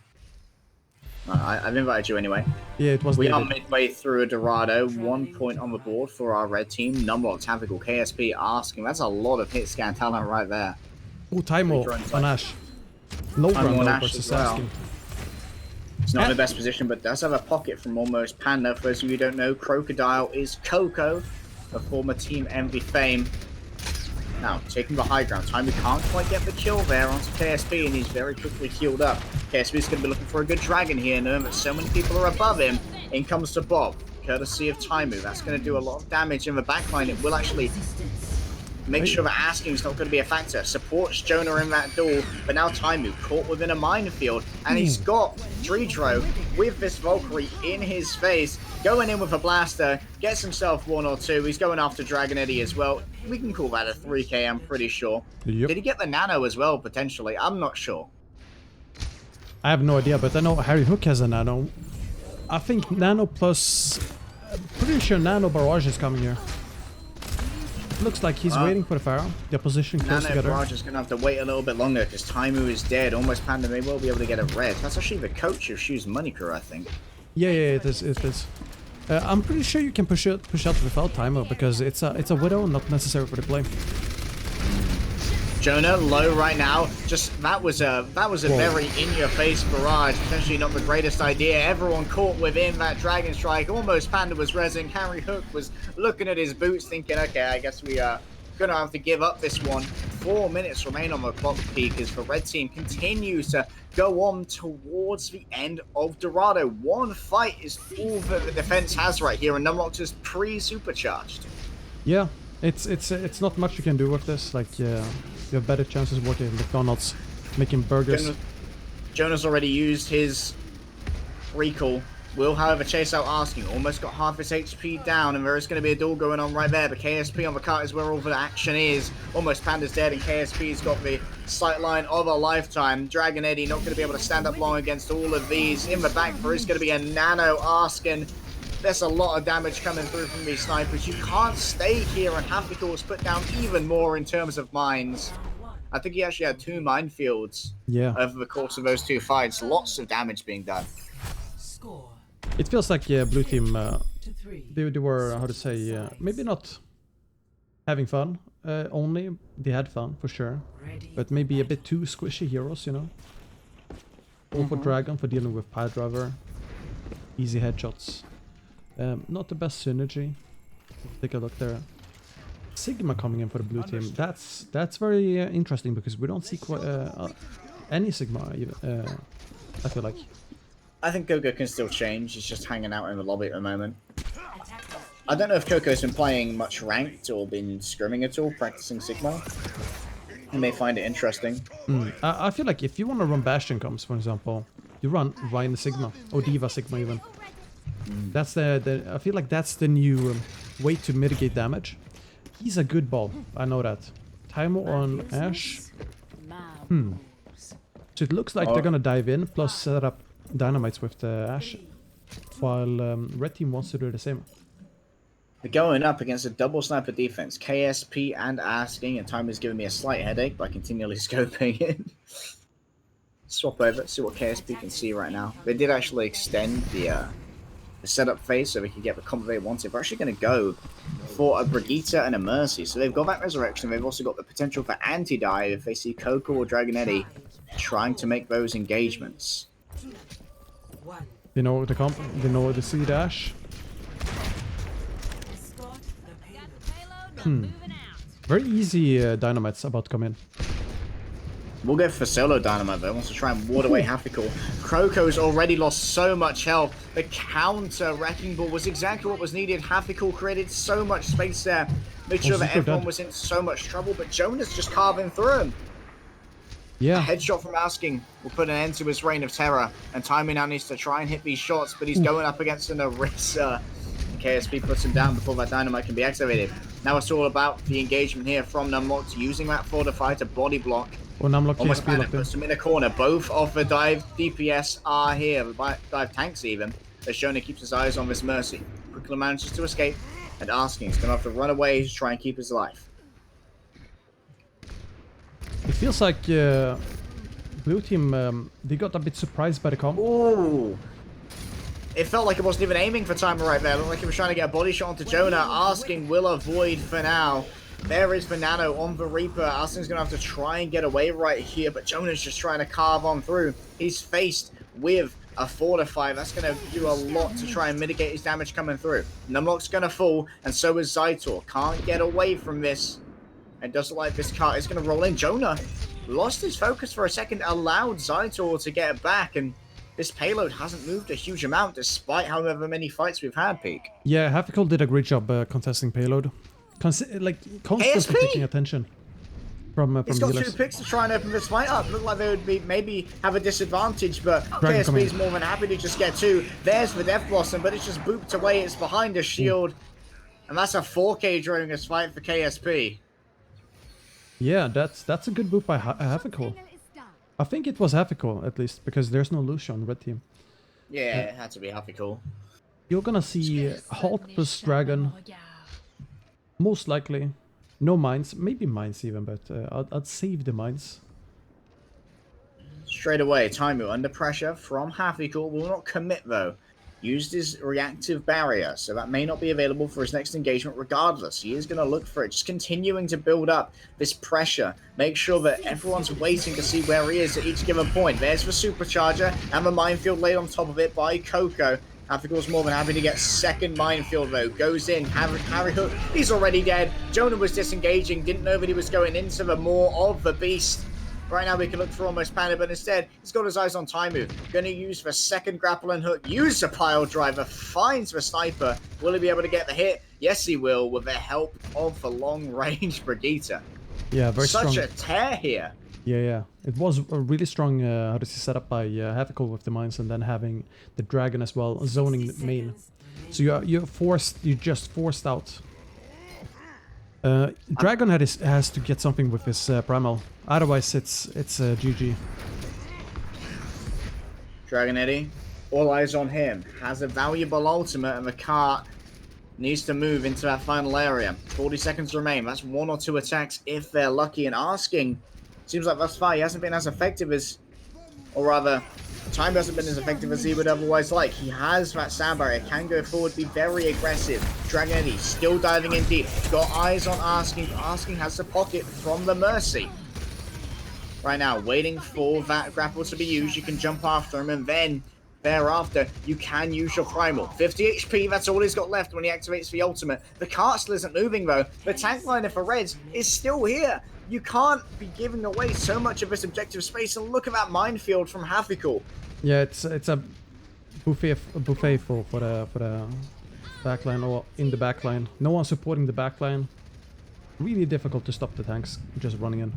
S2: I've invited you anyway.
S1: Yeah, it was.
S2: We are midway through a Dorado. 1 point on the board for our red team. Number of tactical KSP asking. That's a lot of hit scan talent right there.
S1: Oh, Taimo on Ash. No run versus asking.
S2: It's not in the best position, but does have a pocket from almost Panda. For those of you who don't know, Crocodile is Coco, a former Team Envy fame. Now, taking the high ground. Time we can't quite get the kill there onto KSP, and he's very quickly healed up. KSP's going to be looking for a good dragon here, knowing that so many people are above him. In comes to Bob, courtesy of Taimu. That's going to do a lot of damage in the backline. It will actually make sure that asking is not going to be a factor. Supports Jonah in that duel, but now Taimu caught within a minefield, and he's got Dredro with this Valkyrie in his face, going in with a blaster, gets himself 1 or 2. He's going after Dragon Eddie as well. We can call that a 3k, I'm pretty sure.
S1: Yep.
S2: Did he get the Nano as well, potentially? I'm not sure.
S1: I have no idea, but I know Harry Hook has a Nano. I think Nano plus... I'm pretty sure Nano Barrage is coming here. Looks like he's waiting for the Pharaoh. Their position close together.
S2: Barrage is going to have to wait a little bit longer because Taimu is dead. Almost Panda may well be able to get a red. That's actually the coach of Shoes Money Crew, I think.
S1: Yeah, it is. I'm pretty sure you can push out without Taimu because it's a Widow, not necessary for the play.
S2: Jonah low right now. Just that was a very in-your-face barrage. Potentially not the greatest idea. Everyone caught within that Dragon Strike. Almost Panda was rezzing. Harry Hook was looking at his boots, thinking, okay, I guess we are gonna have to give up this one. 4 minutes remain on the clock peak as the red team continues to go on towards the end of Dorado. One fight is all that the defense has right here, and Numlock is pre-supercharged.
S1: Yeah, it's not much you can do with this. Like, you have better chances working at McDonald's, making burgers.
S2: Jonah's already used his recall. Will, however, chase out Asking. Almost got half his HP down, and there is going to be a duel going on right there. But KSP on the cart is where all the action is. Almost Panda's dead, and KSP's got the sight line of a lifetime. Dragon Eddie not going to be able to stand up long against all of these. In the back, there is going to be a Nano Asking. There's a lot of damage coming through from these snipers. You can't stay here, and Hafiko was put down even more in terms of mines. I think he actually had 2 minefields over the course of those 2 fights. Lots of damage being done.
S1: It feels like blue team, they were, how to say, maybe not having fun only. They had fun, for sure. But maybe a bit too squishy heroes, you know? All for Dragon, for dealing with Pile Driver. Easy headshots. Not the best synergy. Take a look there. Sigma coming in for the blue team. That's very interesting, because we don't see quite any Sigma, even, I feel like.
S2: I think Coco can still change. He's just hanging out in the lobby at the moment. I don't know if Coco's been playing much ranked or been scrimming at all, practicing Sigma. You may find it interesting.
S1: I feel like if you want to run Bastion comps, for example, you run Ryan Sigma, or Diva Sigma even. That's I feel like that's the new way to mitigate damage. He's a good ball, I know that. Timer on Ashe. So it looks like they're gonna dive in, plus set up dynamites with the Ashe, while red team wants to do the same.
S2: They're going up against a double sniper defense. KSP and Asking, and Time is giving me a slight headache by continually scoping in. Swap over, see what KSP can see right now. They did actually extend the setup phase so they can get the combo they wanted. They're actually going to go for a Brigitte and a Mercy. So they've got that Resurrection. They've also got the potential for anti-dive if they see Coco or Dragon Eddie trying to make those engagements.
S1: They know the comp, they know the C dash. Very easy dynamites about to come in.
S2: We'll go for solo dynamite though. Wants to try and ward away Hafiko. Croco's already lost so much health. The counter Wrecking Ball was exactly what was needed. Hafiko created so much space there. Made sure that everyone was in so much trouble, but Jonas just carving through him.
S1: Yeah.
S2: A headshot from Asking will put an end to his reign of terror, and Timmy now needs to try and hit these shots, but he's going up against an Orisa. KSP puts him down before that dynamite can be activated. Now it's all about the engagement here from Numlock, using that fortify to body block.
S1: Well, Numlock
S2: almost puts him in a corner. Both of the dive DPS are here, the dive tanks even, as Shona keeps his eyes on this Mercy. Quickly manages to escape, and Asking is going to have to run away to try and keep his life.
S1: It feels like blue team, they got a bit surprised by the comp.
S2: Ooh! It felt like it wasn't even aiming for Timer right there. It looked like he was trying to get a body shot onto Jonah. Asking will avoid for now. There is the Nano on the Reaper. Asting's going to have to try and get away right here, but Jonah's just trying to carve on through. He's faced with a Fortify. That's going to do a lot to try and mitigate his damage coming through. Numlock's going to fall, and so is Zytor. Can't get away from this. And doesn't like this cart is going to roll in. Jonah lost his focus for a second, allowed Zytor to get it back, and this payload hasn't moved a huge amount despite however many fights we've had, Peak.
S1: Yeah, Hafiko did a great job contesting payload. Constantly taking attention from
S2: He's got
S1: healers.
S2: 2 picks to try and open this fight up. Look like they would be maybe have a disadvantage, but
S1: Dragon
S2: KSP is more than happy to just get 2. There's the Death Blossom, but it's just booped away. It's behind a shield. And that's a 4K during this fight for KSP.
S1: Yeah, that's a good boot by Hafiko. I think it was Hafiko, at least, because there's no Lucio on red team.
S2: Yeah, it had to be Hafiko.
S1: You're gonna see Halt plus Dragon. Most likely. No mines. Maybe mines even, but I'd save the mines.
S2: Straight away, Taimu under pressure from Hafiko. Will not commit, though. Used his reactive barrier, so that may not be available for his next engagement regardless. He is going to look for it, just continuing to build up this pressure. Make sure that everyone's waiting to see where he is at each given point. There's the supercharger and the minefield laid on top of it by Coco. Hafigul's more than happy to get second minefield though. Goes in, Harry Hook, he's already dead. Jonah was disengaging, didn't know that he was going into the maw of the beast. Right now we can look for almost panic, but instead he's got his eyes on Taimu. Going to use the second grapple and hook, use the pile driver, finds the sniper. Will he be able to get the hit? Yes he will, with the help of the long range Brigitte.
S1: Yeah, very strong.
S2: Such a tear here.
S1: Yeah. It was a really strong, how does he set up by Hafigul with the mines and then having the dragon as well, zoning the main. So you're just forced out. Dragon has to get something with his primal, otherwise it's GG.
S2: Dragon Eddie, all eyes on him, has a valuable ultimate and the cart needs to move into that final area. 40 seconds remain, that's 1 or 2 attacks if they're lucky, and asking, seems like thus far he hasn't been as effective as, or rather, time hasn't been as effective as he would otherwise like. He has that sound barrier, can go forward, be very aggressive. Dragon Eddie still diving in deep, got eyes on Asking. Asking has the pocket from the Mercy. Right now, waiting for that grapple to be used. You can jump after him, and then thereafter, you can use your primal. 50 HP, that's all he's got left when he activates the ultimate. The cart still isn't moving though. The tank liner for Reds is still here. You can't be giving away so much of this objective space, and look at that minefield from Hafigul.
S1: Yeah, it's a buffet for the backline, or in the backline. No one supporting the backline. Really difficult to stop the tanks just running in.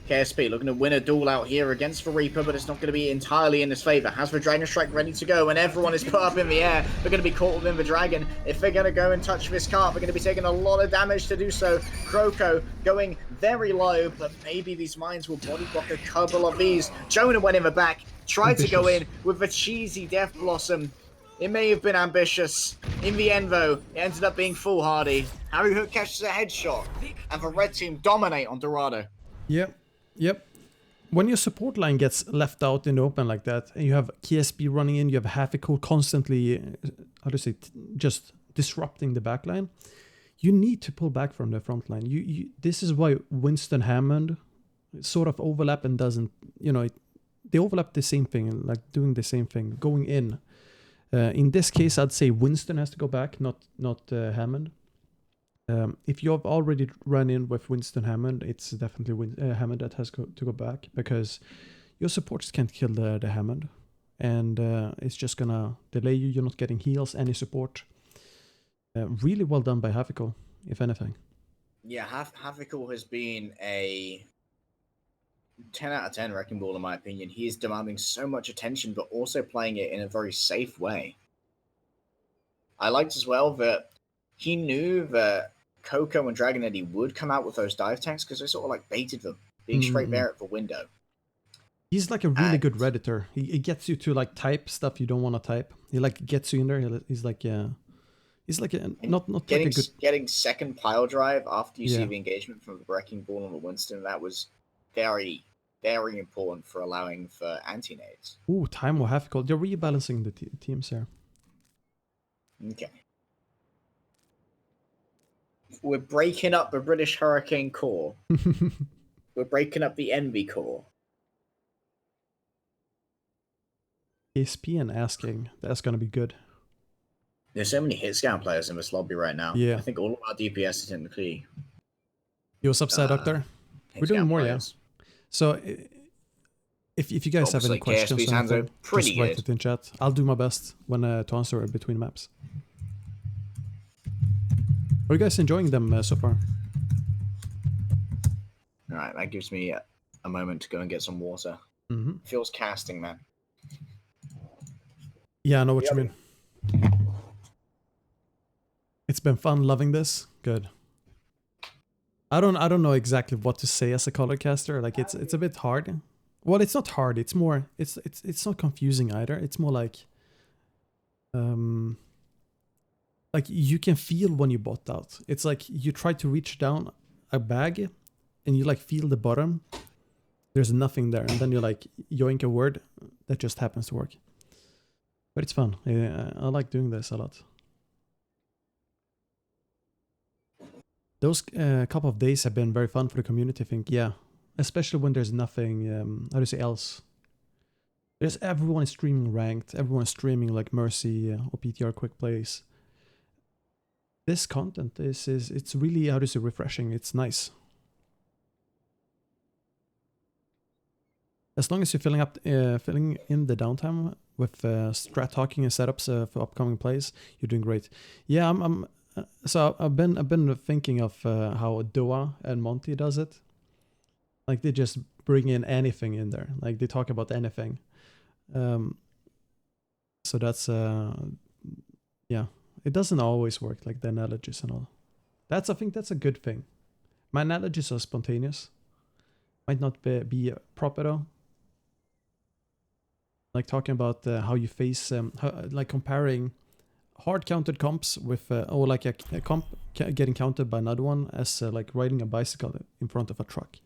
S2: KSP looking to win a duel out here against the Reaper, but it's not going to be entirely in his favor. Has the Dragon Strike ready to go, and everyone is put up in the air. They're going to be caught within the Dragon. If they're going to go and touch this cart, they're going to be taking a lot of damage to do so. Kroko going very low, but maybe these mines will body block a couple of these. Jonah went in the back, tried to go in with the cheesy Death Blossom. It may have been ambitious. In the end, though, it ended up being foolhardy. Harry Hook catches a headshot, and the red team dominate on Dorado.
S1: Yep. When your support line gets left out in the open like that, and you have KSB running in, you have Hafigul constantly, how to say, just disrupting the back line, you need to pull back from the front line. This is why Winston Hammond sort of overlap and doesn't, they overlap the same thing, like doing the same thing, going in. In this case, I'd say Winston has to go back, not Hammond. If you have already run in with Winston Hammond, it's definitely Hammond that has to go back, because your supports can't kill the Hammond, and it's just gonna delay you. You're not getting heals, any support. Really well done by Hafigul, if anything.
S2: Yeah, Hafigul has been a 10 out of 10 wrecking ball in my opinion. He is demanding so much attention, but also playing it in a very safe way. I liked as well that he knew that Coco and Dragon Eddie would come out with those dive tanks, because they sort of like baited them, being straight there at the window.
S1: He's like a really good Redditor. He gets you to like type stuff you don't want to type. He like gets you in there. He's like not
S2: getting,
S1: like a good...
S2: getting second pile drive after you see the engagement from the wrecking ball on the Winston. That was very, very important for allowing for anti-nades.
S1: Ooh, time or Hafigul. They're rebalancing the teams here.
S2: Okay. We're breaking up the British Hurricane Corps. We're breaking up the Envy Corps.
S1: ASP and Asking. That's going to be good.
S2: There's so many hit scan players in this lobby right now.
S1: Yeah.
S2: I think all of our DPS is in the clear.
S1: Yo, what's up, Doctor? We're doing more, players. Yeah. So, if you guys have any questions, just write it in chat. I'll do my best when to answer between maps. Are you guys enjoying them so far?
S2: All right, that gives me a moment to go and get some water. Feels casting, man.
S1: Yeah, I know what you mean. It's been fun loving this. Good. I don't know exactly what to say as a color caster. Like it's a bit hard. Well, it's not hard. It's more it's not confusing either. It's more like you can feel when you bot out. It's like you try to reach down a bag and you like feel the bottom. There's nothing there, and then you like yoink a word that just happens to work. But it's fun. I like doing this a lot. Those couple of days have been very fun for the community, I think. Yeah, especially when there's nothing, how do you say, else There's everyone is streaming ranked. Everyone is streaming like Mercy or PTR quick plays. This content is it's really, how to say, refreshing. It's nice. As long as you're filling in the downtime with strat talking and setups for upcoming plays, you're doing great. Yeah, so I've been thinking of how Doa and Monty does it. Like they just bring in anything in there. Like they talk about anything. So that's yeah. It doesn't always work, like the analogies and all. I think that's a good thing. My analogies are spontaneous. Might not be proper though. Like talking about how you face, like comparing hard countered comps with, or like a comp getting countered by another one as like riding a bicycle in front of a truck.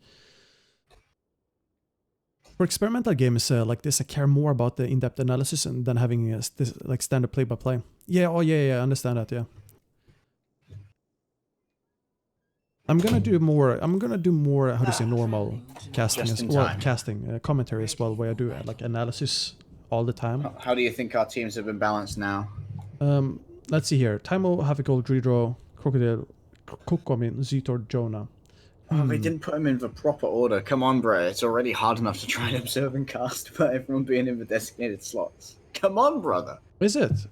S1: For experimental games like this, I care more about the in-depth analysis than having this like standard play-by-play. Yeah, oh yeah, I understand that, yeah. I'm gonna do more, how to say, normal casting, commentary as well, where I do like analysis all the time.
S2: How do you think our teams have been balanced now?
S1: Let's see here. Taimo, Havikol, Dridro, Crocodile, Kokomin, Zitor, Jonah.
S2: Oh, they didn't put him in the proper order. Come on, bro. It's already hard enough to try and observe and cast about everyone being in the designated slots. Come on, brother.
S1: Is it?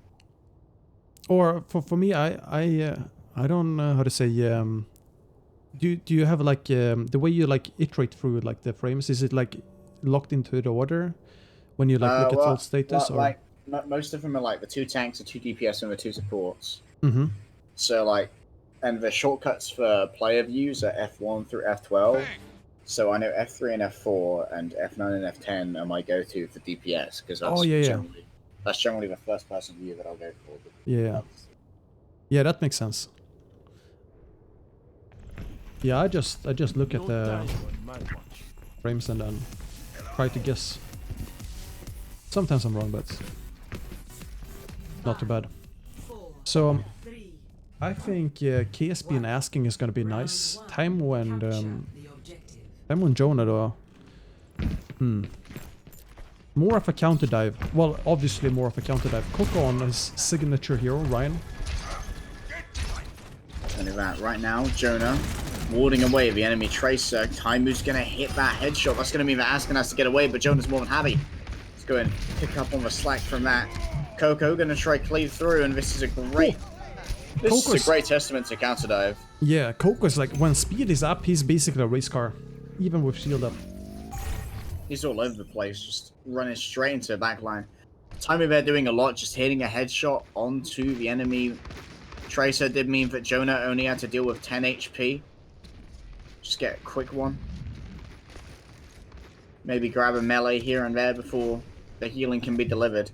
S1: Or for me, I don't know how to say. Do you have like the way you like iterate through like the frames? Is it like locked into the order when you like look at old status? Or
S2: like most of them are like the 2 tanks, the 2 DPS, and the 2 supports.
S1: Mm-hmm.
S2: So like. And the shortcuts for player views are F1 through F12. So I know F3 and F4 and F9 and F10 are my go-to for DPS because that's generally the first person view that I'll go for.
S1: Yeah, that makes sense. Yeah, I just look at the frames and then try to guess. Sometimes I'm wrong, but not too bad. So I think KSP and asking is gonna be nice. Taimo and Jonah though. More of a counter dive. Well, obviously more of a counter dive. Coco on his signature hero, Ryan.
S2: Look at that. Right now, Jonah warding away the enemy tracer. Taimu's gonna hit that headshot. That's gonna mean that Askin has to get away, but Jonah's more than happy. Let's go and pick up on the slack from that. Coco gonna try cleave through, and this is a great. This is a great testament to counter dive.
S1: Yeah, Coco's like, when speed is up, he's basically a race car, even with shield up.
S2: He's all over the place, just running straight into the backline. Taimu there doing a lot, just hitting a headshot onto the enemy tracer did mean that Jonah only had to deal with 10 HP. Just get a quick one. Maybe grab a melee here and there before the healing can be delivered.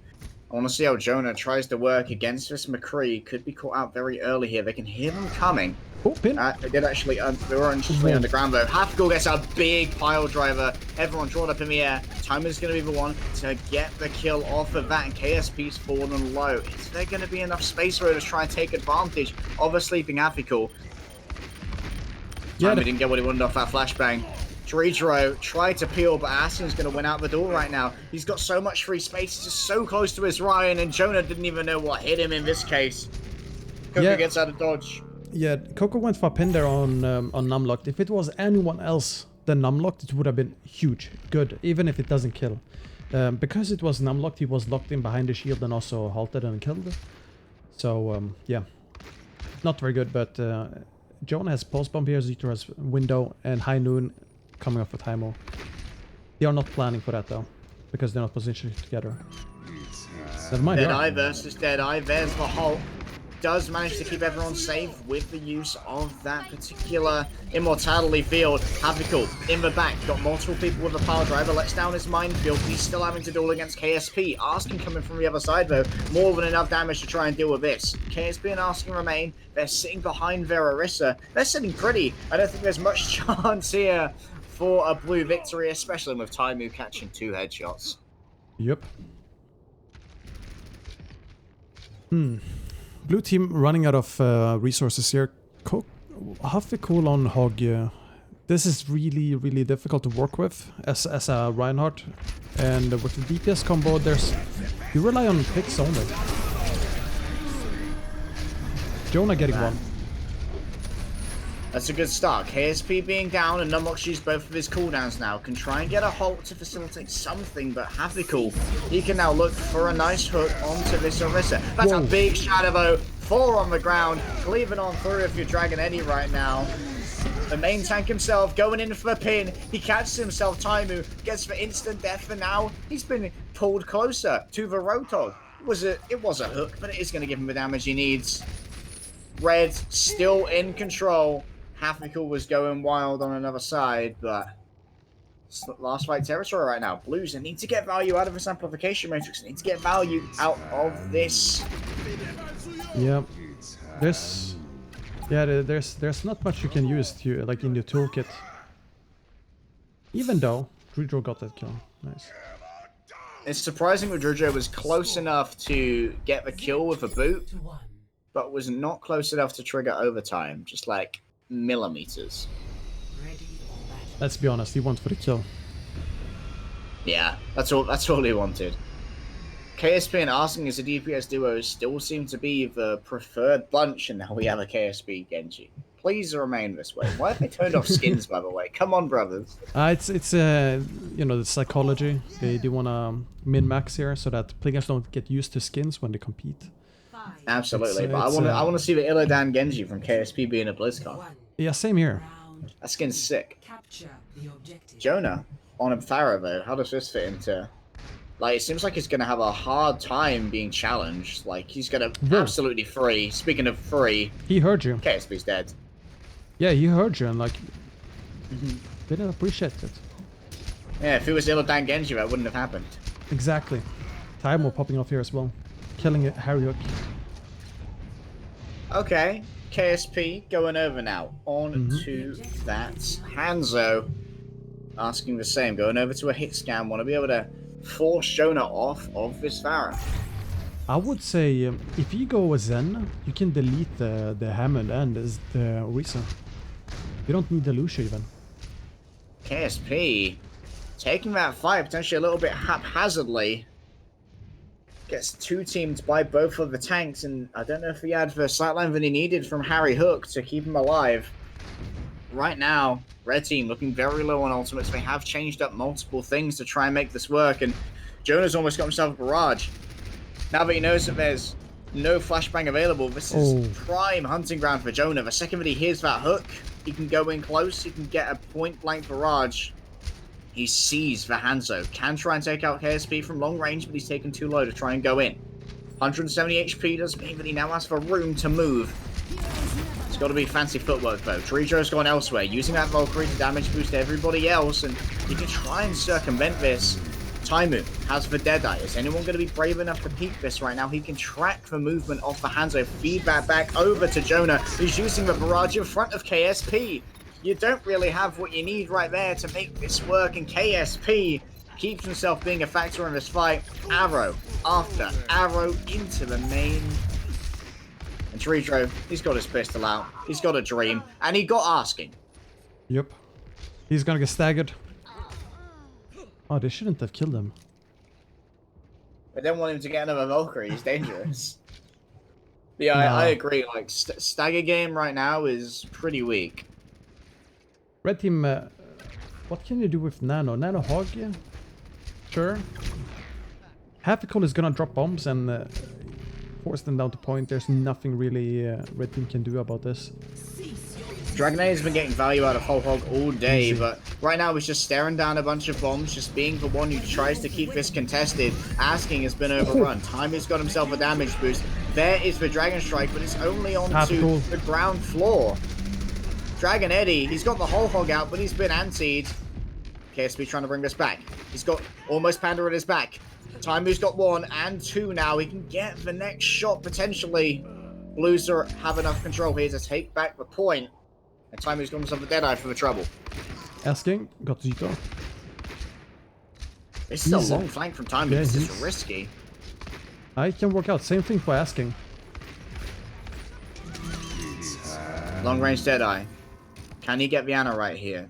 S2: I want to see how Jonah tries to work against this McCree. Could be caught out very early here. They can hear them coming.
S1: Oh, pin.
S2: They did actually, they were actually underground though. Hafgul gets a big pile driver. Everyone drawn up in the air. Timer's going to be the one to get the kill off of that, and KSP's fallen low. Is there going to be enough space for her to try and take advantage of a sleeping Hafgul? Yeah, he didn't get what he wanted off that flashbang. Dridro tried to peel, but Aston's going to win out the door right now. He's got so much free space. He's just so close to his Ryan, and Jonah didn't even know what hit him in this case. Coco gets out of dodge.
S1: Yeah, Coco went for a pin there on Numlocked. If it was anyone else than Numlocked, it would have been huge. Good, even if it doesn't kill. Because it was Numlocked, he was locked in behind the shield and also halted and killed. So, yeah. Not very good, but Jonah has pulse bomb here, Zito has window, and High Noon coming off with Taimo. They are not planning for that though, because they're not positioned together. Never mind.
S2: Deadeye versus Deadeye. There's the Hulk. Does manage to keep everyone safe with the use of that particular immortality field. Hafgul in the back, got multiple people with a power driver, lets down his minefield. He's still having to duel against KSP. Asking coming from the other side though, more than enough damage to try and deal with this. KSP and Asking remain. They're sitting behind their Orisa. They're sitting pretty. I don't think there's much chance here for a blue victory, especially with Taimu catching 2 headshots.
S1: Yep. Blue team running out of resources here. Hafgul on Hog This is really, really difficult to work with as a Reinhardt. And with the DPS combo, you rely on picks only. Jonah getting one.
S2: That's a good start. KSP being down and Numbox used both of his cooldowns now. Can try and get a halt to facilitate something, but Havical, he can now look for a nice hook onto this Orisa. That's a big shadow though. 4 on the ground. Cleaving on through if you're Dragon Eddie right now. The main tank himself going in for a pin. He catches himself. Taimu gets for instant death for now. He's been pulled closer to the Roadhog. It was a hook, but it is going to give him the damage he needs. Red still in control. Havical was going wild on another side, but it's last fight territory right now. Blues need to get value out of this amplification matrix. They need to get value out of this.
S1: Yeah, there's not much you can use to like in your toolkit. Even though Druidro got that kill, nice.
S2: It's surprising that Druidro was close enough to get the kill with a boot, but was not close enough to trigger overtime. Just like millimeters.
S1: Let's be honest, he went for the kill.
S2: Yeah, that's all he wanted. KSP and Arsing as a DPS duo still seem to be the preferred bunch, and now we have a KSP Genji. Please remain this way. Why have they turned off skins, by the way? Come on, brothers.
S1: It's you know, the psychology. They want to min-max here so that players don't get used to skins when they compete.
S2: Absolutely, but I want to see the Illidan Genji from KSP being a BlizzCon.
S1: Yeah, same here.
S2: That skin's sick. Jonah on a Pharah though, how does this fit into? Like, it seems like he's gonna have a hard time being challenged. Like, he's gonna absolutely free. Speaking of free,
S1: he heard you.
S2: KSP's dead.
S1: Yeah, he heard you and like didn't appreciate it.
S2: Yeah, if it was Illidan Genji, that wouldn't have happened.
S1: Exactly. Time popping off here as well, killing it. Harry Hook.
S2: Okay, KSP going over now. On to that Hanzo. Asking the same. Going over to a hit scan. Want to be able to force Jonah off of this Pharah.
S1: I would say if you go with Zen, you can delete the Hammond and the Orisa. You don't need the Lucia even.
S2: KSP taking that fight potentially a little bit haphazardly. Gets two-teamed by both of the tanks, and I don't know if he had the sightline that he needed from Harry Hook to keep him alive. Right now, red team looking very low on ultimates. They have changed up multiple things to try and make this work, and Jonah's almost got himself a barrage. Now that he knows that there's no flashbang available, this is prime hunting ground for Jonah. The second that he hears that hook, he can go in close, he can get a point-blank barrage. He sees the Hanzo, can try and take out KSP from long range, but he's taken too low to try and go in. 170 HP does mean that he now has the room to move. It's got to be fancy footwork though. Trijo's gone elsewhere, using that Valkyrie to damage boost everybody else, and he can try and circumvent this. Taimu has the Deadeye. Is anyone going to be brave enough to peek this right now? He can track the movement off the Hanzo, feed that back over to Jonah, who's using the barrage in front of KSP. You don't really have what you need right there to make this work, and KSP keeps himself being a factor in this fight. Arrow after arrow into the main. And Trijo, he's got his pistol out. He's got a dream, and he got asking.
S1: Yep. He's gonna get staggered. Oh, they shouldn't have killed him.
S2: I don't want him to get another Valkyrie. He's dangerous. Yeah, I agree. Like, stagger game right now is pretty weak.
S1: Red team, what can you do with Nano? Nano Hog, yeah? Sure. Havical is gonna drop bombs and force them down to point. There's nothing really Red team can do about this.
S2: Dragonade has been getting value out of Whole Hog all day, but right now he's just staring down a bunch of bombs, just being the one who tries to keep this contested. Asking has been overrun. Timmy's got himself a damage boost. There is the Dragon Strike, but it's only onto the ground floor. Dragon Eddie, he's got the Whole Hog out, but he's been antied. KSP trying to bring this back. He's got almost Panda at his back. Timu's got 1 and 2 now. He can get the next shot potentially. Blues have enough control here to take back the point. And Timu's got himself a Deadeye for the trouble.
S1: Asking, got Zito.
S2: This is a long flank from Timu. Yeah, this is risky.
S1: I can work out. Same thing for Asking.
S2: Long range Deadeye. Can he get Viana right here?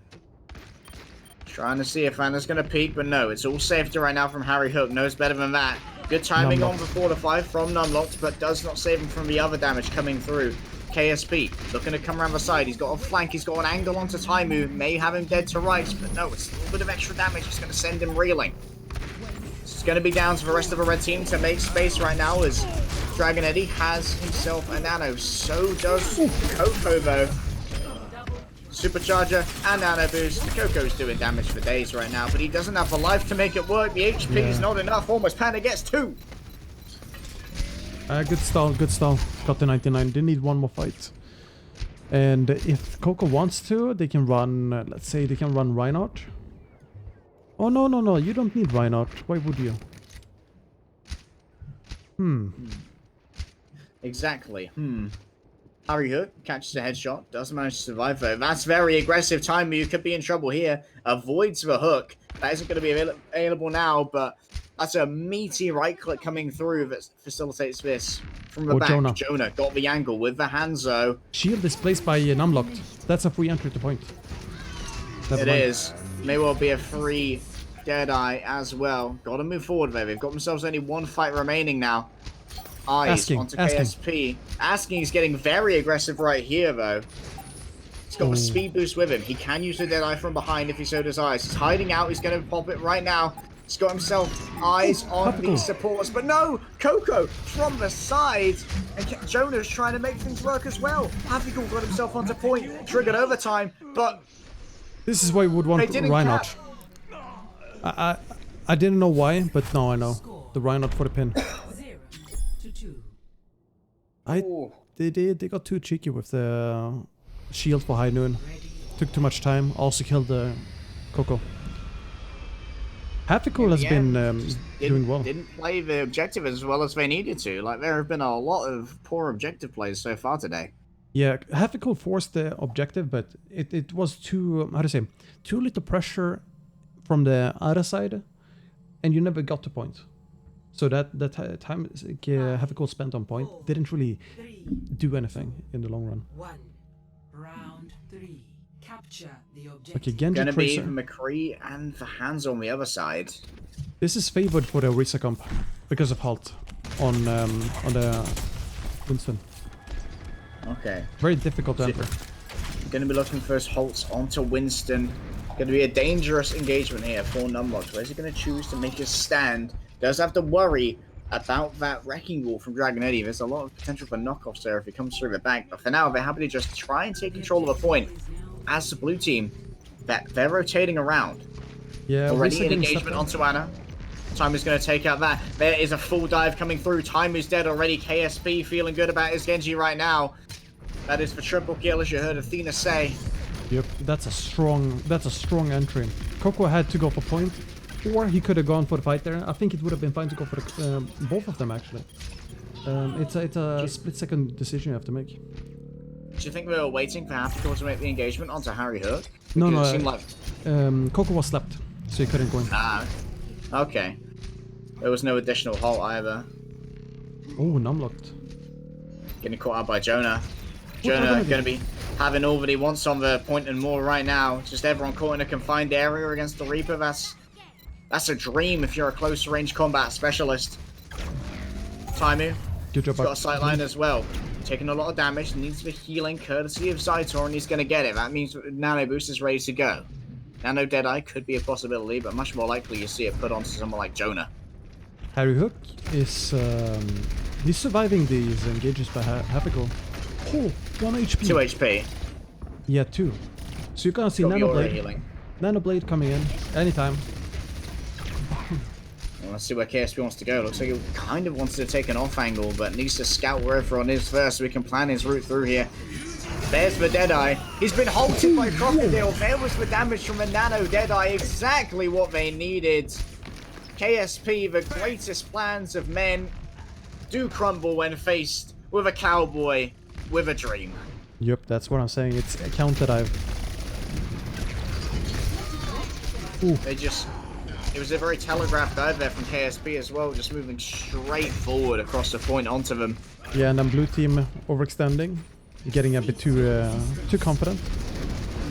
S2: Trying to see if Anna's going to peek, but no, it's all safety right now from Harry Hook. Knows better than that. Good timing on before the 5 from Numlocked, but does not save him from the other damage coming through. KSP looking to come around the side. He's got a flank, he's got an angle onto Taimu. May have him dead to rights, but no, it's a little bit of extra damage. It's going to send him reeling. It's going to be down to the rest of the red team to make space right now as Dragon Eddie has himself a nano. So does Coco though. Supercharger and nano boost. Coco's doing damage for days right now, but he doesn't have the life to make it work. The HP is not enough. Almost Panda gets 2.
S1: Good stall, good stall. Got the 99. They need one more fight. And if Coco wants to, they can run, let's say they can run Reinhardt. Oh, no, you don't need Reinhardt. Why would you?
S2: Exactly. Harry Hook catches a headshot, doesn't manage to survive though. That's very aggressive. Taimu could be in trouble here. Avoids the hook. That isn't going to be available now, but that's a meaty right click coming through that facilitates this from the back. Jonah got the angle with the Hanzo.
S1: Shield is placed by Numlocked. That's a free entry to point.
S2: It is. May well be a free Deadeye as well. Got to move forward though. They've got themselves only one fight remaining now. Eyes onto KSP. Asking is getting very aggressive right here though. He's got a speed boost with him. He can use the Deadeye from behind if he so desires. He's hiding out. He's going to pop it right now. He's got himself eyes on these supports. But no! Coco from the side. And Jonah's trying to make things work as well. Havigal got himself onto point. Triggered overtime. But
S1: this is why we would want Reinhardt. I didn't know why, but now I know. The Reinhardt for the pin. They got too cheeky with the shield for High Noon. Took too much time. Also killed the Coco. Havigal has been doing well.
S2: Didn't play the objective as well as they needed to. Like, there have been a lot of poor objective plays so far today.
S1: Yeah, Havigal forced the objective, but it was too, how to say, too little pressure from the other side, and you never got to point. So that time Havigal spent on point didn't really do anything in the long run.
S3: Round 3. Capture the objective.
S1: Okay, Genji
S2: Gonna
S1: Tracer.
S2: be McCree and the hands on the other side.
S1: This is favored for the Orisa comp because of halt on the Winston.
S2: Okay.
S1: Very difficult to enter.
S2: Gonna be looking for his halts onto Winston. Gonna be a dangerous engagement here for Numlocked. Where's he gonna choose to make his stand? Does have to worry about that Wrecking Ball from Dragon Eddie. There's a lot of potential for knockoffs there if he comes through the back. But for now, they're happy to just try and take control of the point. As the blue team, they're rotating around.
S1: Yeah,
S2: already an engagement onto Anna. Time is going to take out that. There is a full dive coming through. Time is dead already. KSP feeling good about his Genji right now. That is for triple kill, as you heard Athena say.
S1: Yep, that's a strong entry. Coco had to go for point, or he could have gone for the fight there. I think it would have been fine to go for the, both of them actually. It's a split-second decision you have to make.
S2: Do you think we were waiting for Havigal to make the engagement onto Harry Hook?
S1: No,
S2: it seemed like...
S1: Coco was slept, so he couldn't go in.
S2: Ah, okay. There was no additional halt either.
S1: Oh, Numlocked.
S2: Getting caught out by Jonah. Jonah going to be having all that he wants on the point and more right now. Just everyone caught in a confined area against the Reaper. That's a dream if you're a close range combat specialist. Taimu.
S1: Good job.
S2: He's got a sightline as well. Taking a lot of damage, needs the healing courtesy of Zytor, and he's going to get it. That means Nano Boost is ready to go. Nano Deadeye could be a possibility, but much more likely you see it put onto someone like Jonah.
S1: Harry Hook is he's surviving these engages by Havigal. Oh, 1 HP.
S2: 2 HP.
S1: Yeah, 2. So you're gonna see Nano Blade coming in anytime.
S2: Well, let's see where KSP wants to go. Looks like he kind of wants to take an off angle, but needs to scout where everyone is first so we can plan his route through here. There's the Deadeye. He's been halted by Crocodile. There was the damage from a Nano Deadeye. Exactly what they needed. KSP, the greatest plans of men, do crumble when faced with a cowboy with a dream.
S1: Yep, that's what I'm saying. It's a counter dive. Ooh.
S2: It was a very telegraphed dive there from KSP as well, just moving straight forward across the point onto them.
S1: Yeah, and then blue team overextending, getting a bit too confident.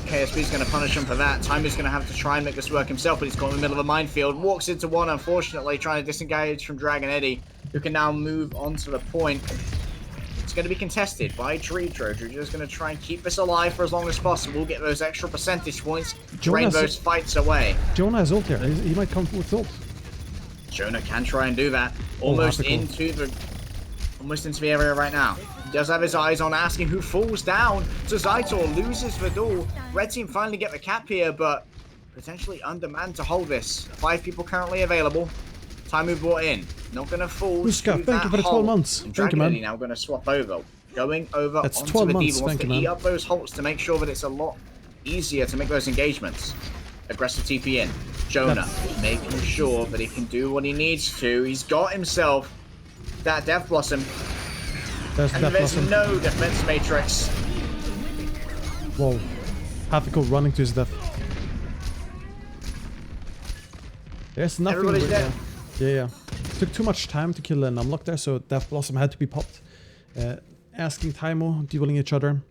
S2: KSB's going to punish him for that. Timer's going to have to try and make this work himself, but he's caught in the middle of a minefield. Walks into one, unfortunately, trying to disengage from Dragon Eddie, who can now move onto the point. It's going to be contested by Dreedro. Dreedro's going to try and keep this alive for as long as possible, get those extra percentage points, drain those fights away.
S1: Jonah has ult here. He might come with ult.
S2: Jonah can try and do that. Almost into the area right now. He does have his eyes on Asking, who falls down to Zaitor, loses the duel. Red team finally get the cap here, but potentially undermanned to hold this. 5 people currently available. Taimu brought in. Not going to fall.
S1: Uska, thank you for the 12 months. Thank you, man.
S2: Now going to swap over. Going over
S1: That's
S2: onto
S1: 12
S2: the
S1: months.
S2: D. Wants
S1: Thank
S2: to
S1: you,
S2: eat
S1: man.
S2: up those halts to make sure that it's a lot easier to make those engagements. Aggressive TP in. Jonah making sure that he can do what he needs to. He's got himself that Death Blossom. There's no defense matrix.
S1: Whoa. Hafiko running to his death. There's nothing.
S2: Everybody's dead.
S1: Yeah. Took too much time to kill an unlock there, so Death Blossom had to be popped. Asking Taimo, dueling each other.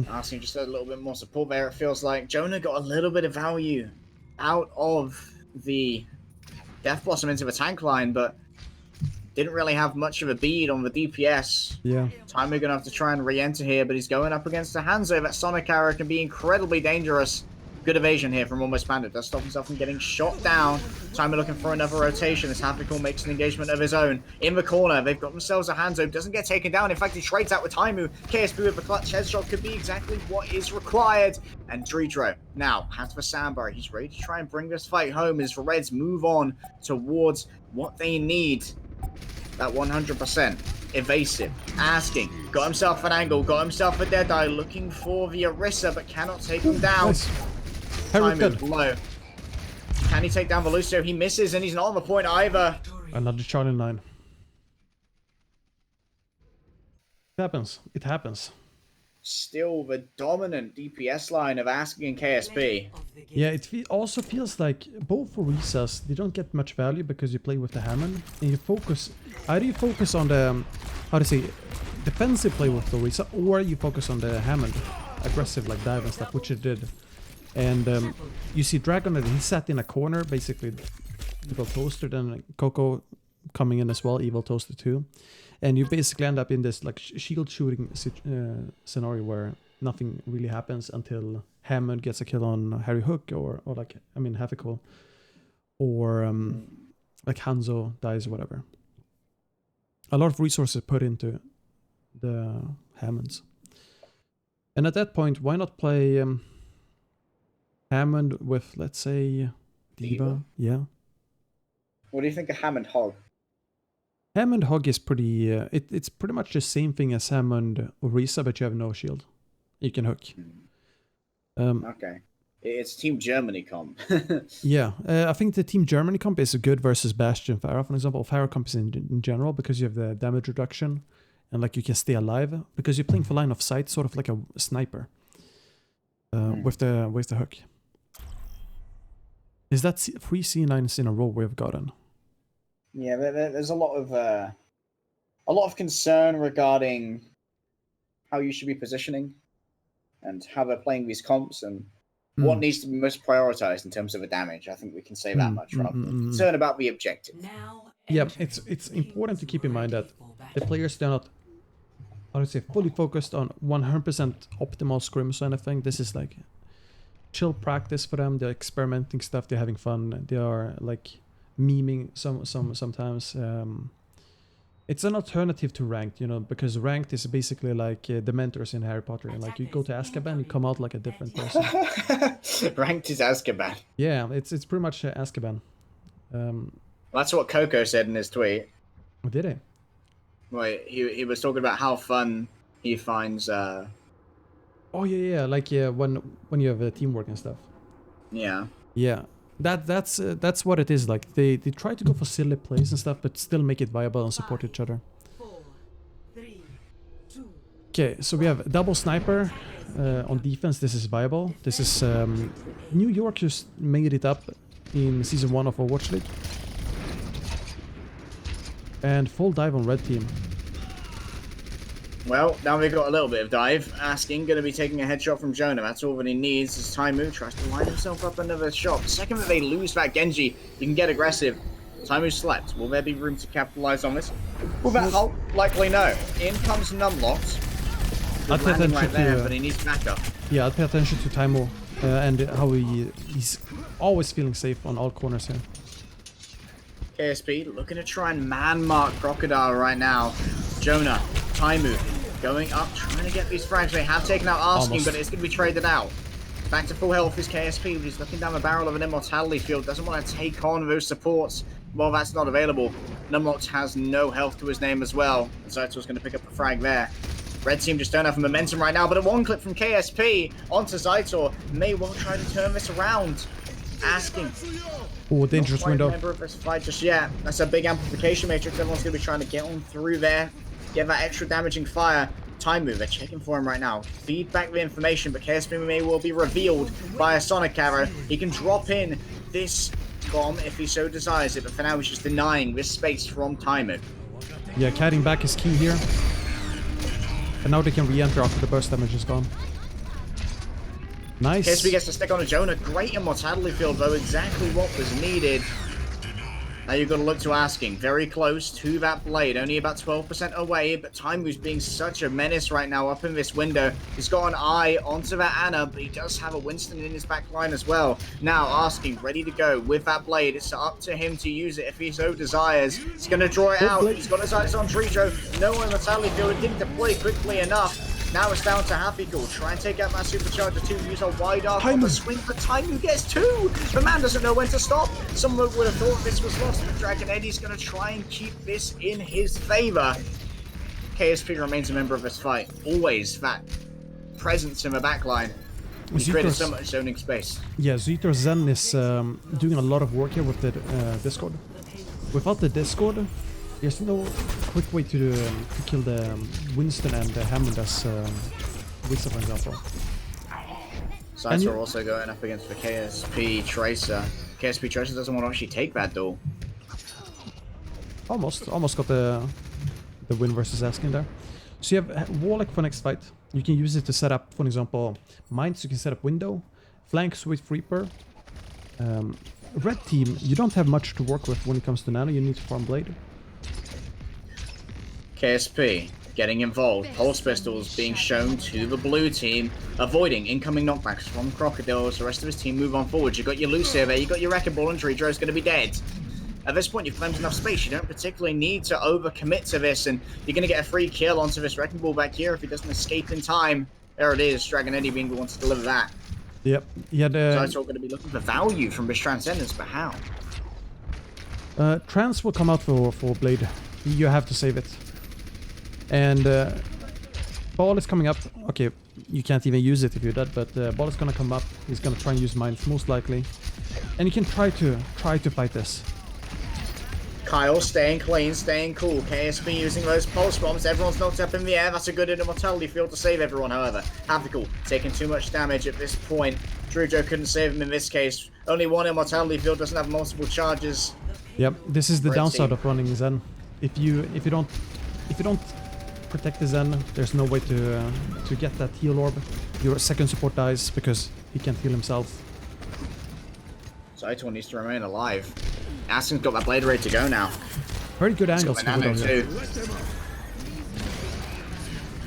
S2: Asking just a little bit more support there, it feels like. Jonah got a little bit of value out of the Death Blossom into the tank line, but didn't really have much of a bead on the DPS.
S1: Yeah.
S2: Taimo gonna have to try and re-enter here, but he's going up against a Hanzo. That Sonic arrow can be incredibly dangerous. Good evasion here from Almost Bandit. Does stop himself from getting shot down. Taimo looking for another rotation as Hafiko makes an engagement of his own. In the corner, they've got themselves a Hanzo. Doesn't get taken down. In fact, he trades out with Taimu. KSB with the clutch headshot could be exactly what is required. And Dreedro now has the sandbar. He's ready to try and bring this fight home as the Reds move on towards what they need. That 100%. Evasive. Asking. Got himself an angle. Got himself a Deadeye. Looking for the Orisa, but cannot take him down.
S1: Nice.
S2: Time is low. Can he take down Velucio? He misses, and he's not on the point either.
S1: Another Charlie 9. It happens. It happens.
S2: Still the dominant DPS line of Asking and KSB.
S1: Yeah, it also feels like both Orisas, they don't get much value because you play with the Hammond. And you focus... Either you focus on the... How to say... defensive play with the Orisa, or you focus on the Hammond. Aggressive, like dive and stuff, which it did. And you see Dragon, he sat in a corner, basically Evil Toaster, then Coco coming in as well, Evil Toaster too. And you basically end up in this like shield shooting scenario where nothing really happens until Hammond gets a kill on Harry Hook or like, I mean, Hafiko. Or like Hanzo dies or whatever. A lot of resources put into the Hammonds. And at that point, why not play... Hammond with, let's say, Diva. Yeah.
S2: What do you think of Hammond Hog?
S1: Hammond Hog is pretty... it's pretty much the same thing as Hammond Orisa, but you have no shield. You can hook.
S2: Okay. It's Team Germany comp.
S1: Yeah. I think the Team Germany comp is good versus Bastion Pharah, for example. Pharah comp is in general because you have the damage reduction and like you can stay alive because you're playing for line of sight, sort of like a sniper with the hook. Is that 3 C9s in a row we've gotten?
S2: Yeah, there's a lot of concern regarding how you should be positioning and how they're playing these comps and what needs to be most prioritized in terms of the damage. I think we can say that much rather than concern about the objective.
S1: Yeah, it's important to keep in mind that the players, they're not, I would say, fully focused on 100% optimal scrims or anything. This is like chill practice for them. They're experimenting stuff. They're having fun. They are like memeing sometimes. It's an alternative to ranked, you know, because ranked is basically like the mentors in Harry Potter. And like you go to Azkaban, you come out like a different person.
S2: Ranked is Azkaban.
S1: Yeah, it's pretty much Azkaban.
S2: That's what Coco said in his tweet.
S1: Did he?
S2: Well, he was talking about how fun he finds.
S1: Oh yeah, like when you have teamwork and stuff.
S2: Yeah.
S1: Yeah, that's what it is. Like they try to go for silly plays and stuff, but still make it viable and support each other.
S3: 4, 3, 2.
S1: Okay, so we have double sniper on defense. This is viable. This is New York just made it up in season 1 of Overwatch League, and full dive on red team.
S2: Well, now we've got a little bit of dive. Asking, going to be taking a headshot from Jonah. That's all that he needs as Taimu tries to line himself up another shot. The second that they lose that Genji, you can get aggressive. Taimu slept. Will there be room to capitalize on this? Will that halt? Likely no. In comes Numlocked.
S1: I'll pay attention
S2: right there,
S1: to
S2: but he needs backup.
S1: yeah, I'll pay attention to Taimo and how he's always feeling safe on all corners here.
S2: KSP looking to try and man-mark Crocodile right now. Jonah, Taimu, going up, trying to get these frags. They have taken out Asking,
S1: Almost.
S2: but it's going to be traded out. Back to full health is KSP, but he's looking down the barrel of an Immortality Field. Doesn't want to take on those supports. Well, that's not available. Numlocked has no health to his name as well. Zaitor's going to pick up the frag there. Red team just don't have momentum right now, but a one clip from KSP onto Zaitor may well try to turn this around. Asking.
S1: Oh, dangerous window.
S2: Member of this fight just yet. That's a big amplification matrix. Everyone's going to be trying to get on through there, get that extra damaging fire. Taimu, they're checking for him right now. Feed back the information, but KSP may well be revealed by a Sonic arrow. He can drop in this bomb if he so desires it, but for now he's just denying this space from Taimu.
S1: Yeah, catting back is key here. And now they can re-enter after the burst damage is gone. Nice.
S2: KSP gets to stick on a Jonah. Great Immortality Field, though. Exactly what was needed. Now you've got to look to Asking. Very close to that blade. Only about 12% away, but Taimu's being such a menace right now up in this window. He's got an eye onto that Ana, but he does have a Winston in his back line as well. Now Asking, ready to go with that blade. It's up to him to use it if he so desires. He's going to draw it out. He's got his eyes on Tridro. No Immortality Field. It didn't deploy quickly enough. Now it's down to Happy Cool. Try and take out that Supercharger too. Use a wide arc on the swing, but Taimu gets two. The man doesn't know when to stop. Someone would have thought this was lost, but Dragon Eddie's going to try and keep this in his favor. KSP remains a member of this fight. Always that presence in the backline. He created so much zoning space.
S1: Yeah, Zaitor Zen is doing a lot of work here with the Discord. Without the Discord, there's no quick way to kill the Winston and the Hammond as Wizard, for example.
S2: Zaitor also going up against the KSP Tracer. KSP Tracer doesn't want to actually take that duel.
S1: Almost got the win versus Asking there. So you have Warlock for next fight. You can use it to set up, for example, mines. You can set up window, flanks with Reaper. Red team, you don't have much to work with when it comes to Nano. You need to farm blade.
S2: KSP getting involved. Pulse pistols being shown to the blue team, avoiding incoming knockbacks from Crocodiles. The rest of his team move on forward. You got your Lucia there, you got your Wrecking Ball, and Tridro's going to be dead. At this point, you've claimed enough space. You don't particularly need to overcommit to this, and you're going to get a free kill onto this Wrecking Ball back here if he doesn't escape in time. There it is, Dragon Eddie being the one to deliver that.
S1: Yep. Yeah.
S2: So we're going to be looking for value from this Transcendence, but how?
S1: Trans will come out for blade. You have to save it. And Ball is coming up. Okay, you can't even use it if you're dead, but Ball is gonna come up. He's gonna try and use mines most likely, and you can try to fight this.
S2: Kyle staying clean, staying cool. KSP using those pulse bombs. Everyone's knocked up in the air. That's a good Immortality Field to save everyone, however. Havdical taking too much damage at this point. Drujo couldn't save him in this case. Only one Immortality Field, doesn't have multiple charges.
S1: Yep, this is the
S2: Red
S1: downside
S2: team.
S1: of running Zen. If you don't protect the Zen, there's no way to get that heal orb. Your second support dies because he can't heal himself.
S2: Zaitor needs to remain alive. Aston's got that blade ready to go now.
S1: Very good angles
S2: He's
S1: for
S2: got the
S1: Widow
S2: nano
S1: here.
S2: too.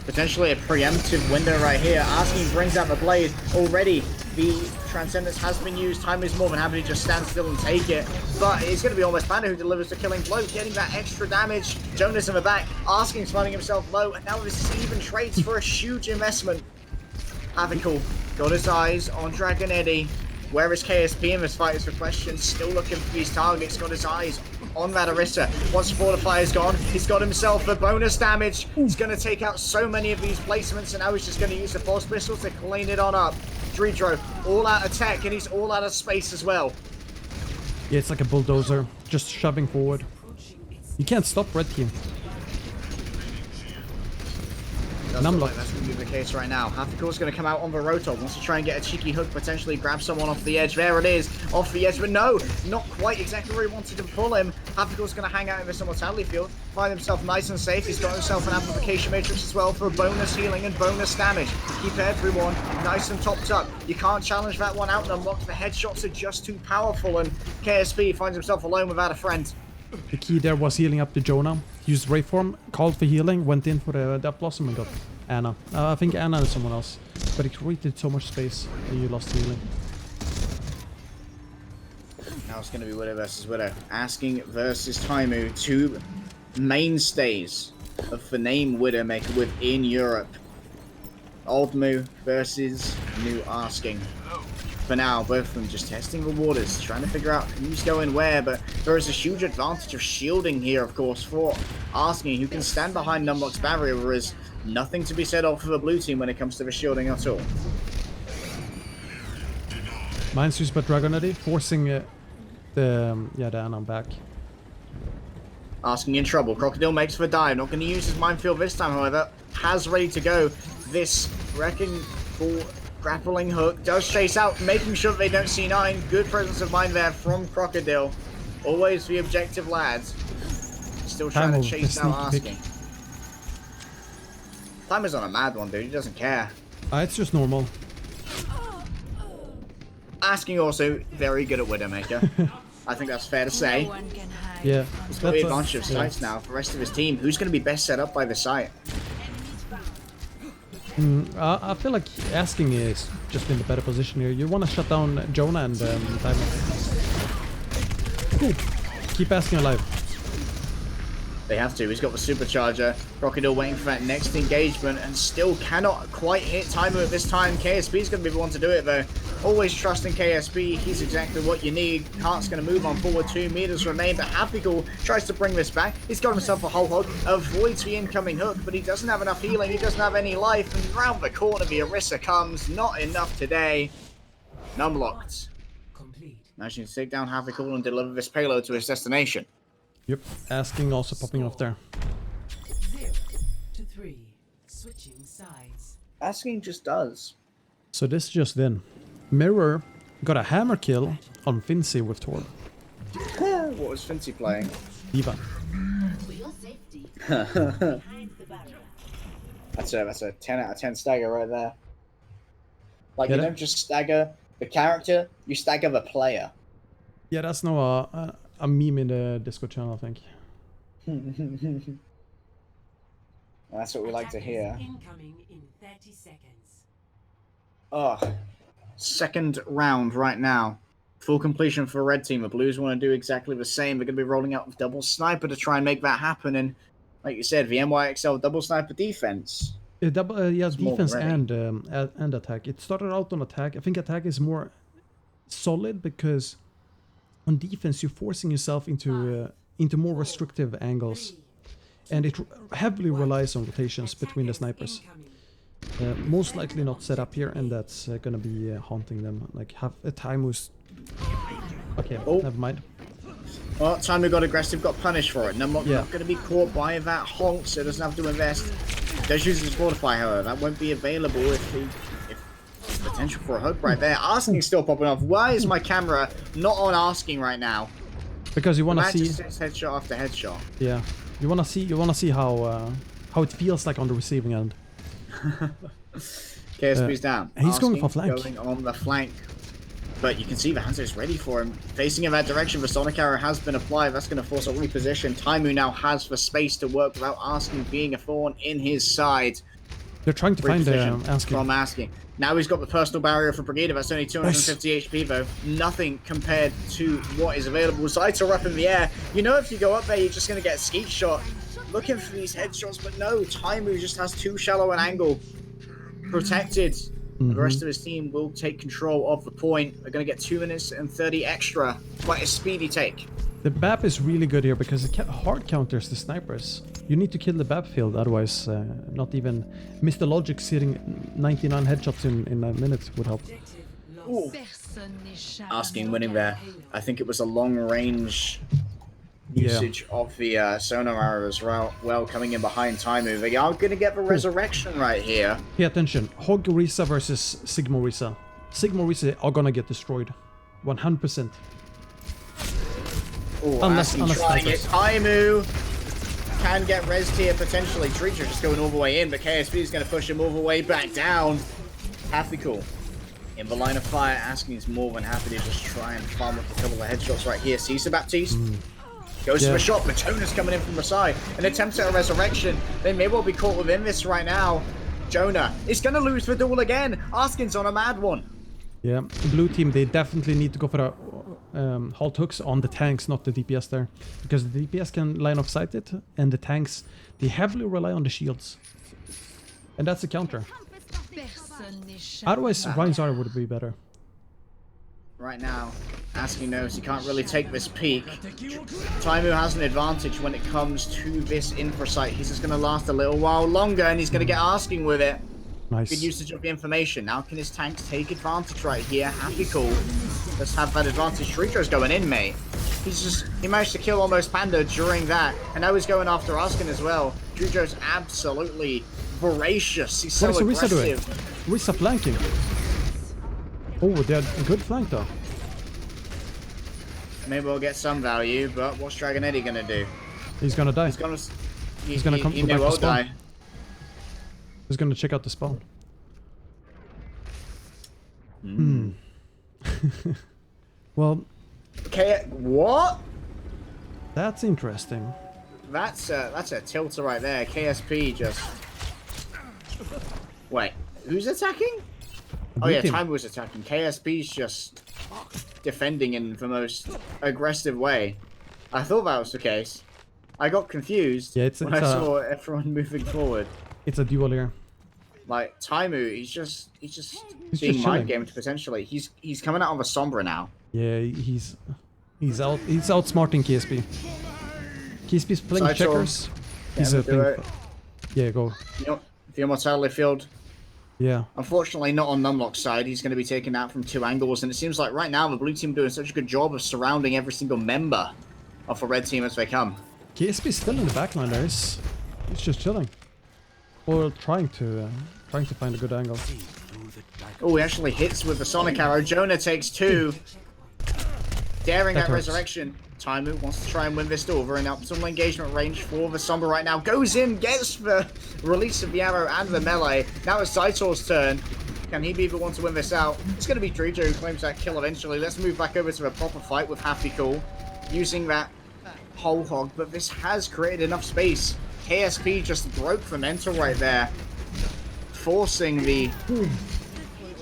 S2: Potentially a preemptive window right here. Asking brings out the blade already. The Transcendence has been used. Time is more than happy to just stand still and take it. But it's going to be almost Banner who delivers the killing blow, getting that extra damage. Jonas in the back. Asking's finding himself low. And now this even trades for a huge investment. Havical got his eyes on Dragon Eddie. Where is KSP in this fight is the question. Still looking for these targets. Got his eyes on that Orisa. Once Fortify is gone, he's got himself the bonus damage. He's going to take out so many of these placements, and now he's just going to use the Pulse Pistol to clean it on up. Dredro, all out of tech, and he's all out of space as well.
S1: Yeah, it's like a bulldozer, just shoving forward. You can't stop Red Team.
S2: Does look like that's going to be the case right now. Hathcourt's going to come out on the Rotor. Wants to try and get a cheeky hook, potentially grab someone off the edge. There it is, off the edge, but no, not quite exactly where he wanted to pull him. Hathcourt's going to hang out in this immortality field, find himself nice and safe. He's got himself an amplification matrix as well for a bonus healing and bonus damage. Keep everyone nice and topped up. You can't challenge that one out and unlock. The headshots are just too powerful, and KSP finds himself alone without a friend.
S1: The key there was healing up to Jonah. Used Ray Form, called for healing, went in for the Death Blossom and got Anna. I think Anna is someone else, but it created so much space that you lost healing.
S2: Now it's going to be Widow versus Widow. Asking versus Taimu, two mainstays of the name Widowmaker within Europe. Old Moo versus New Asking. For now, both of them just testing the waters, trying to figure out who's going where, but there is a huge advantage of shielding here, of course, for Asking, who can stand behind Numlock's barrier. There is nothing to be said of for the blue team when it comes to the shielding at all.
S1: Mine's used by Dragonity, forcing the Anon back.
S2: Asking in trouble. Crocodile makes for a dive. Not going to use his minefield this time, however. Has ready to go. This wrecking ball grappling hook does chase out, making sure that they don't see 9. Good presence of mind there from Crocodile. Always the objective, lads. Still trying to chase out Asking. Time is on a mad one, dude. He doesn't care.
S1: It's just normal.
S2: Asking also very good at Widowmaker. I think that's fair to say.
S1: Yeah.
S2: He's got the advantage of sights now for the rest of his team. Who's going to be best set up by the site?
S1: I feel like Asking is just in the better position here. You want to shut down Jonah and Timer. Keep Asking alive.
S2: They have to. He's got the supercharger. Crocodile waiting for that next engagement and still cannot quite hit Timer at this time. KSP's going to be the one to do it though. Always trusting KSP. He's exactly what you need. Kart's going to move on forward. 2 meters remain, but Happy tries to bring this back. He's got himself a whole hog. Avoids the incoming hook, but he doesn't have enough healing. He doesn't have any life. And round the corner, the Orisa comes. Not enough today. Numlocked. Managing to take down Happy and deliver this payload to his destination.
S1: Yep, Asking also popping off there.
S3: 0 to 3, switching sides.
S2: Asking just does.
S1: So this is just in. Mirror got a hammer kill on Fincy with Torb.
S2: What was Fincy playing?
S1: Diva.
S3: For your safety, behind the barrier.
S2: That's a 10 out of 10 stagger right there. Like,
S1: Get
S2: you
S1: it?
S2: don't just stagger the character, you stagger the player.
S1: Yeah, that's now a meme in the Discord channel, I think.
S2: Well, that's what we like to hear.
S3: Incoming in 30 seconds.
S2: Ugh. Second round right now. Full completion for red team. The Blues want to do exactly the same. They're going to be rolling out with double sniper to try and make that happen. And like you said, the NYXL double sniper defense.
S1: Defense and attack. It started out on attack. I think attack is more solid because on defense you're forcing yourself into more restrictive angles, and it heavily relies on rotations between the snipers. Most likely not set up here, and that's gonna be haunting them. Like have a time who's okay.
S2: Oh.
S1: Never mind.
S2: Well, time we got aggressive, got punished for it. Numlock not going to be caught by that honk, so doesn't have to invest. Does use his fortify, however. That won't be available if potential for a hook right there. Asking still popping off. Why is my camera not on Asking right now?
S1: Because you want to see
S2: headshot after headshot.
S1: Yeah, you want to see how it feels like on the receiving end.
S2: KSP's down.
S1: He's
S2: Asking
S1: going for flank.
S2: Going on the flank. But you can see the Hanzo is ready for him. Facing in that direction, the Sonic Arrow has been applied. That's going to force a reposition. Taimu now has the space to work without Asking being a thorn in his side.
S1: They're trying to find Asking.
S2: From Asking. Now he's got the personal barrier for Brigida. That's only 250 HP though. Nothing compared to what is available. Sights are up in the air. You know if you go up there, you're just going to get a skeet shot. Looking for these headshots, but no. Taimu just has too shallow an angle. Protected. The rest of his team will take control of the point. They're going to get 2 minutes and 30 extra. Quite a speedy take.
S1: The BAP is really good here because it hard counters the snipers. You need to kill the BAP field, otherwise not even Mr. Logic hitting 99 headshots in a minute would help.
S2: Ooh. Asking winning there. I think it was a long range usage of the sonar arrow as well, coming in behind Taimu. They are going to get the resurrection right here.
S1: Pay attention. Hog Risa versus Sigma Risa. Sigma Risa are gonna get destroyed. 100%.
S2: Oh,
S1: unless
S2: trying it. Taimu can get rezzed here potentially. Treacher just going all the way in, but KSP is going to push him all the way back down. Happy cool. In the line of fire, Asking is more than happy to just try and farm up a couple of headshots right here. Caesar Baptiste goes for a shot. Matona's coming in from the side. An attempt at a resurrection. They may well be caught within this right now. Jonah is going to lose the duel again. Askin's on a mad one.
S1: Yeah, the blue team, they definitely need to go for the halt hooks on the tanks, not the DPS there. Because the DPS can line of sight it, and the tanks, they heavily rely on the shields. And that's a counter. Otherwise, Ryan's Zara would be better.
S2: Right now, Asking knows he can't really take this peak. Taimu has an advantage when it comes to this infra site. He's just going to last a little while longer, and he's going to get Asking with it.
S1: Nice.
S2: Good usage of the information. Now can his tanks take advantage right here? Happy cool. Let's have that advantage. Shrieka's going in, mate. He managed to kill almost Panda during that. And now he's going after Askin as well. Shrieka's absolutely voracious. He's so aggressive.
S1: What is Risa flanking? Oh, they're a good flank though.
S2: Maybe we'll get some value, but what's Dragon Eddie gonna do?
S1: He's gonna die. He's gonna come back to spawn. He's gonna check out the spawn. Well.
S2: Okay, what?
S1: That's interesting.
S2: That's a tilter right there. KSP just. Wait, who's attacking? Oh yeah, Time was attacking. KSP's just defending in the most aggressive way. I thought that was the case. I got confused when I saw everyone moving forward.
S1: It's a duel here.
S2: Like Taimu, he's just being mind gamed potentially. He's coming out of a Sombra now.
S1: Yeah, he's outsmarting KSP. KSP's playing
S2: Side
S1: checkers. He's playing. Yeah, go.
S2: You know, the Immortality Field.
S1: Yeah.
S2: Unfortunately, not on Numlock's side. He's going to be taken out from 2 angles, and it seems like right now the blue team doing such a good job of surrounding every single member of the red team as they come.
S1: KSP's still in the backline there. He's just chilling. Or trying to find a good angle.
S2: Oh, he actually hits with the Sonic Arrow. Jonah takes 2. Daring that resurrection. Taimu wants to try and win this over in optimal engagement range for the Sombra right now. Goes in, gets the release of the arrow and the melee. Now it's Saitor's turn. Can he be the one to win this out? It's going to be Drijo who claims that kill eventually. Let's move back over to a proper fight with Happy Cool. Using that whole hog, but this has created enough space. KSP just broke the mental right there. Forcing the...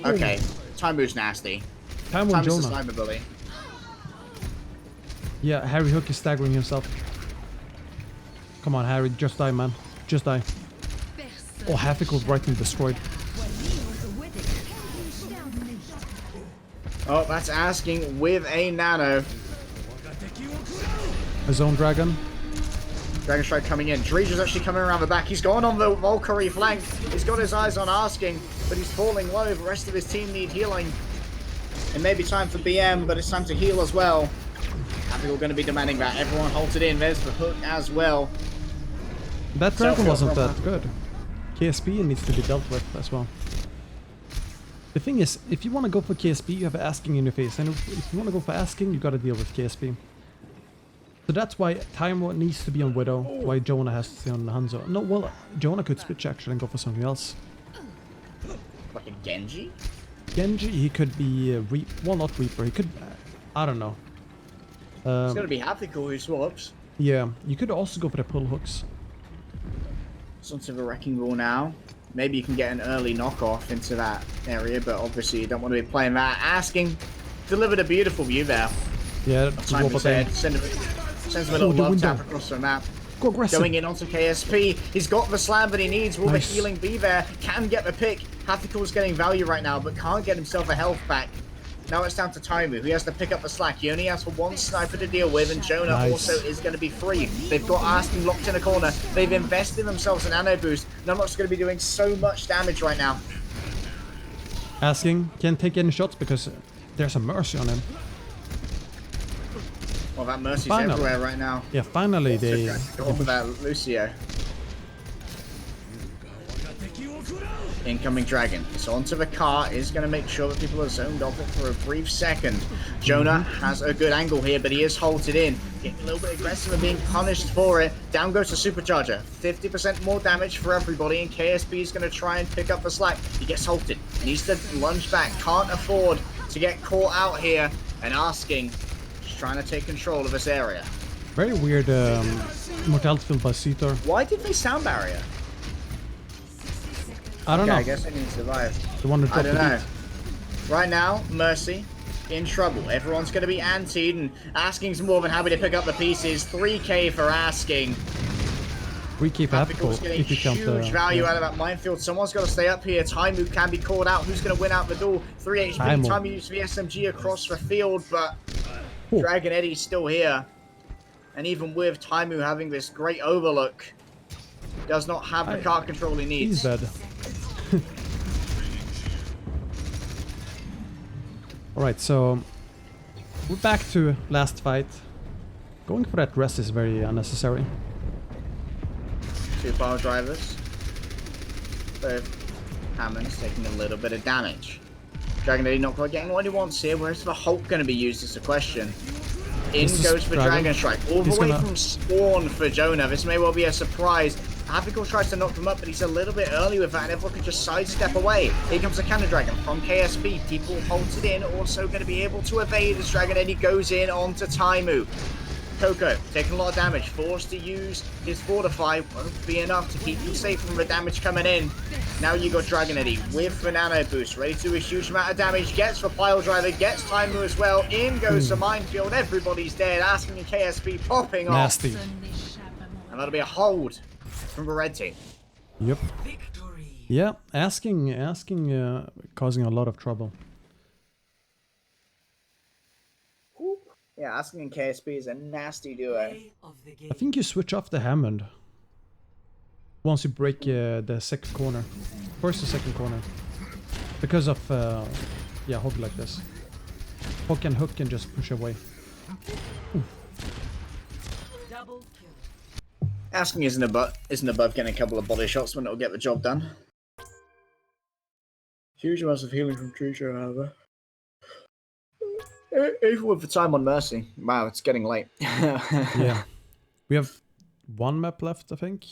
S2: Okay, Taimu's nasty. Taimu's the sniper bully.
S1: Yeah, Harry Hook is staggering himself. Come on, Harry, just die, man. Just die. Oh, Hafikle's right and destroyed.
S2: Oh, that's Asking with a nano.
S1: A zone dragon.
S2: Dragon Strike coming in. Drija's actually coming around the back. He's gone on the Valkyrie flank. He's got his eyes on Asking, but he's falling low. The rest of his team need healing. It may be time for BM, but it's time to heal as well. We're going to be demanding that. Everyone halted in. There's the hook as well.
S1: That dragon wasn't that good. KSP needs to be dealt with as well. The thing is, if you want to go for KSP, you have Asking in your face. And if you want to go for Asking, you got to deal with KSP. So that's why Taimo needs to be on Widow, why Jonah has to be on Hanzo. No, well, Jonah could switch actually and go for something else.
S2: Like a Genji?
S1: Genji, he could be well, not Reaper. He could, I don't know.
S2: It's gonna be Happy Cool who swaps.
S1: Yeah, you could also go for the pull hooks.
S2: Something of a Wrecking Ball now. Maybe you can get an early knockoff into that area, but obviously you don't want to be playing that. Asking, delivered a beautiful view there.
S1: Yeah,
S2: sends him a little love tap across the map.
S1: Go aggressive.
S2: Going in onto KSP. He's got the slam that he needs. Will the healing be there? Can get the pick. Happy Cool's getting value right now, but can't get himself a health back. Now it's down to Taimu. He has to pick up the slack. He only has for 1 sniper to deal with, and Jonah also is going to be free. They've got Asking locked in a corner. They've invested themselves in nano boost. Numlock's going to be doing so much damage right now.
S1: Asking can't take any shots because there's a mercy on him.
S2: Well, that Mercy's
S1: Finally.
S2: everywhere right now.
S1: Yeah, finally they...
S2: Go on with that Lucio. Incoming dragon. So onto the car is going to make sure that people are zoned off it for a brief second. Jonah has a good angle here, but he is halted in. Getting a little bit aggressive and being punished for it. Down goes the Supercharger. 50% more damage for everybody, and KSP is going to try and pick up the slack. He gets halted. Needs to lunge back. Can't afford to get caught out here. And asking, just trying to take control of this area.
S1: Very weird mortality field by Suitor.
S2: Why did they sound barrier?
S1: I don't know.
S2: I guess they need to survive.
S1: The one that
S2: I don't
S1: dropped the
S2: know. Right now, Mercy in trouble. Everyone's going to be antied, and Asking's more than happy to pick up the pieces. 3k for Asking.
S1: We keep
S2: Tactical's getting
S1: if you count
S2: huge value out of that minefield. Someone's got to stay up here. Taimu can be called out. Who's going to win out the duel? 3 HP. Taimu uses the SMG across the field, but Dragon Eddie's still here. And even with Taimu having this great overlook, does not have the car control he needs.
S1: He's dead. Alright, so we're back to last fight. Going for that rest is very unnecessary.
S2: 2 power drivers. Both Hammond's taking a little bit of damage. Dragon Eddie not quite getting what he wants here. Where's the Hulk going to be used is the question. In goes for Dragon Strike. All the way from spawn for Jonah. This may well be a surprise. Abigail tries to knock him up, but he's a little bit early with that, and everyone can just sidestep away. Here comes the Counter Dragon from KSP. People halted in, also going to be able to evade as Dragon Eddie goes in onto Taimu. Coco taking a lot of damage, forced to use his Fortify. Won't be enough to keep him safe from the damage coming in. Now you got Dragon Eddie with the Nano Boost, ready to do a huge amount of damage. Gets the Pile Driver, gets Taimu as well. In goes the Minefield, everybody's dead. Asking the KSP popping off.
S1: Nasty.
S2: And that'll be a hold from the red team.
S1: Yep. Yeah, asking, causing a lot of trouble.
S2: Yeah, Asking and KSP is a nasty duo.
S1: I think you switch off the Hammond once you break the second corner. First or second corner. Because of, yeah, hook like this. Hook and just push away.
S3: Double kill.
S2: Asking isn't above getting a couple of body shots when it'll get the job done. Huge amounts of healing from Trisha, however. Even with the time on Mercy. Wow, it's getting late.
S1: Yeah. We have 1 map left, I think.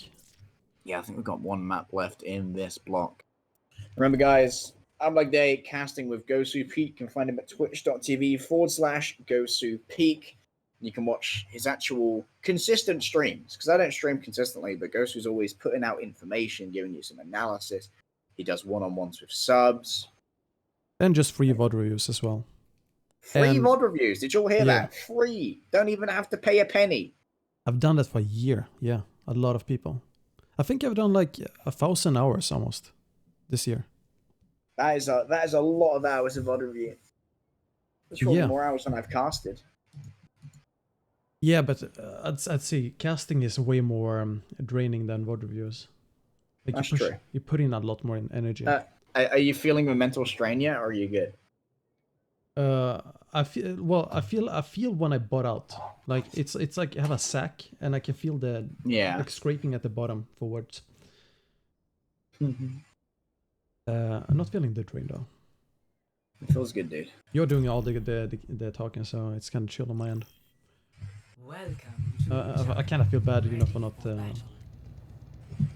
S2: Yeah, I think we've got 1 map left in this block. Remember, guys, I'm Legday, casting with Gosu Peak. You can find him at twitch.tv/Gosu Peak. You can watch his actual consistent streams, because I don't stream consistently, but Gosu's always putting out information, giving you some analysis. He does one-on-ones with subs.
S1: And just free VOD reviews as well.
S2: Free VOD reviews. Did you all hear that? Free. Don't even have to pay a penny.
S1: I've done that for a year. Yeah, a lot of people. I think I've done like 1,000 hours almost this year.
S2: That is a lot of hours of VOD review. That's probably more hours than I've casted.
S1: Yeah, but I'd say casting is way more draining than VOD reviews. Like
S2: That's true.
S1: You put in a lot more energy.
S2: Are you feeling the mental strain yet, or are you good?
S1: I feel when I butt out, like it's like I have a sack and I can feel the like scraping at the bottom forwards. I'm not feeling the drain though.
S2: It feels good, dude.
S1: You're doing all the talking, so it's kind of chill on my end.
S3: Welcome.
S1: I kind of feel bad, for not.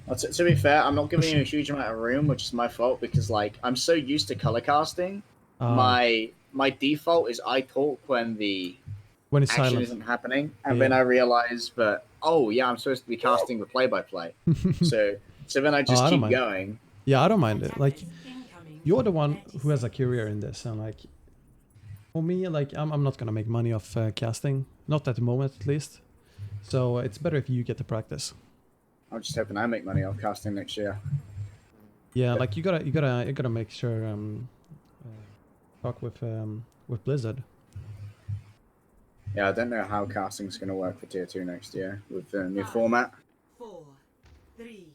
S2: Well, to be fair, I'm not giving you a huge amount of room, which is my fault because like I'm so used to color casting. My default is I talk when the
S1: it's
S2: action
S1: silent
S2: isn't happening, and then I realize that I'm supposed to be casting the play-by-play. so then I just keep going.
S1: Yeah, I don't mind it. Like you're the one who has a career in this, and like for me, like I'm not gonna make money off casting, not at the moment at least. So it's better if you get to practice.
S2: I'm just hoping I make money off casting next year.
S1: Yeah, like you gotta make sure talk with Blizzard.
S2: Yeah, I don't know how casting's gonna work for tier 2 next year with the new format.
S3: 4, 3,